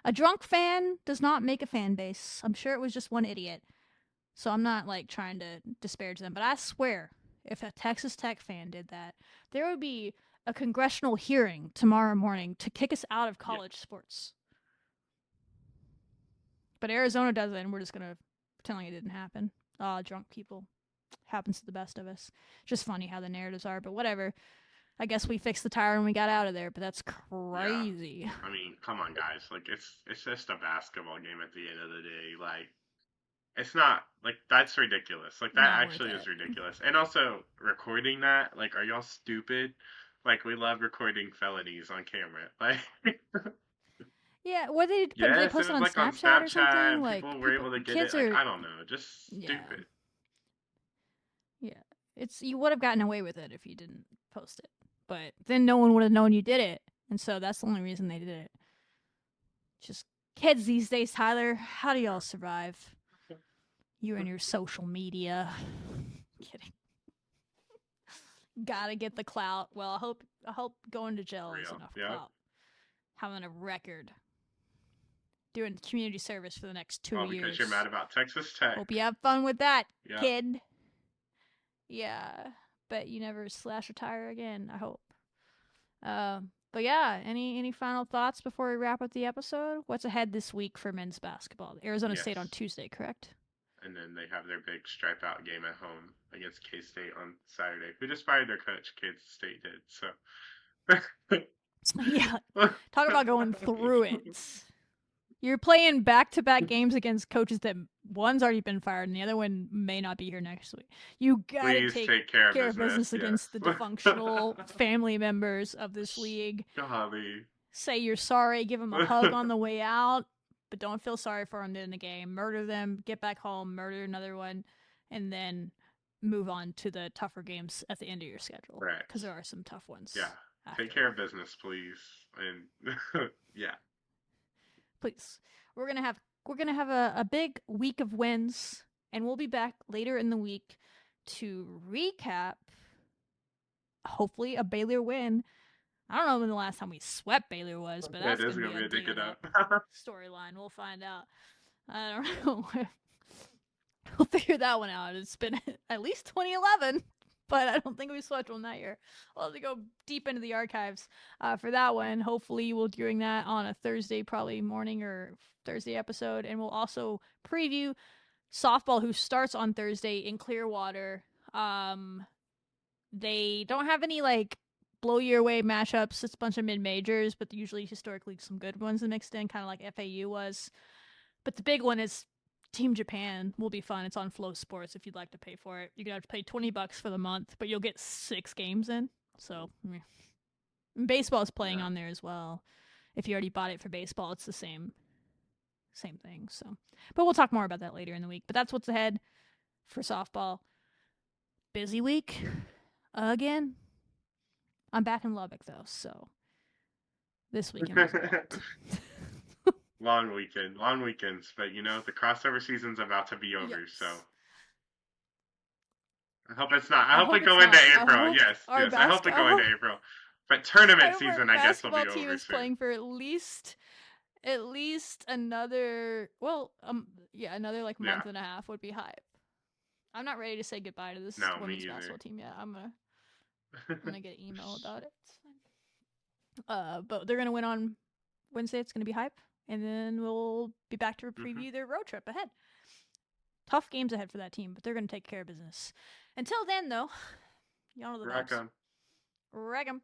A drunk fan does not make a fan base. I'm sure it was just one idiot. So I'm not trying to disparage them, but I swear if a Texas Tech fan did that, there would be a congressional hearing tomorrow morning to kick us out of college sports. But Arizona does it, and we're just going to pretend like it didn't happen. Drunk people. Happens to the best of us. Just funny how the narratives are, but whatever. I guess we fixed the tire and we got out of there, but that's crazy. Yeah. I mean, come on, guys. It's just a basketball game at the end of the day. It's not, that's ridiculous. That actually is ridiculous. And also, recording that, are y'all stupid? We love recording felonies on camera. Yeah, what they post it on Snapchat, on Snapchat or something? People were able to get it. I don't know, just stupid. Yeah, you would have gotten away with it if you didn't post it, but then no one would have known you did it, and so that's the only reason they did it. Just kids these days, Tyler. How do y'all survive? You and your social media. Kidding. Gotta get the clout. Well, I hope going to jail is enough clout. Having a record. Doing community service for the next 2 years. Because you're mad about Texas Tech. Hope you have fun with that, kid. Yeah, bet you never slash a tire again, I hope. But yeah, any final thoughts before we wrap up the episode? What's ahead this week for men's basketball? Arizona State on Tuesday, correct? And then they have their big stripe out game at home against K-State on Saturday. Who just fired their coach, K-State did, so... Yeah, talk about going through it. You're playing back-to-back games against coaches that one's already been fired and the other one may not be here next week. You gotta take care of business against the dysfunctional family members of this league. Golly. Say you're sorry, give them a hug on the way out, but don't feel sorry for them in the game. Murder them, get back home, murder another one, and then move on to the tougher games at the end of your schedule. Right. Because there are some tough ones. Yeah. Take care of business, please. And yeah. Please. We're gonna have a big week of wins, and we'll be back later in the week to recap hopefully a Baylor win. I don't know when the last time we swept Baylor was, but that's gonna be a dig it up storyline. We'll find out. I don't know. We'll figure that one out. It's been at least 2011. But I don't think we swept one that year. We'll have to go deep into the archives for that one. Hopefully we'll be doing that on a Thursday, probably morning or Thursday episode. And we'll also preview softball, who starts on Thursday in Clearwater. They don't have any blow your way matchups. It's a bunch of mid-majors, but usually historically some good ones mixed in, kind of like FAU was. But the big one is Team Japan. Will be fun. It's on Flow Sports if you'd like to pay for it. You're going to have to pay $20 for the month, but you'll get 6 games in. So baseball is playing on there as well. If you already bought it for baseball, it's the same thing. So, but we'll talk more about that later in the week. But that's what's ahead for softball. Busy week again. I'm back in Lubbock though, so this weekend was wild. Long weekends, but the crossover season's about to be over, so I hope it's not. I hope we go into April. Yes, I hope we go into April. But tournament season, I guess, will be over soon. Basketball team is playing for at least another another like month and a half would be hype. I'm not ready to say goodbye to this women's basketball team yet. I'm gonna get an email about it. But they're gonna win on Wednesday. It's gonna be hype, and then we'll be back to preview their road trip ahead. Tough games ahead for that team, but they're gonna take care of business. Until then, though, y'all know the vibes. Wreck 'em.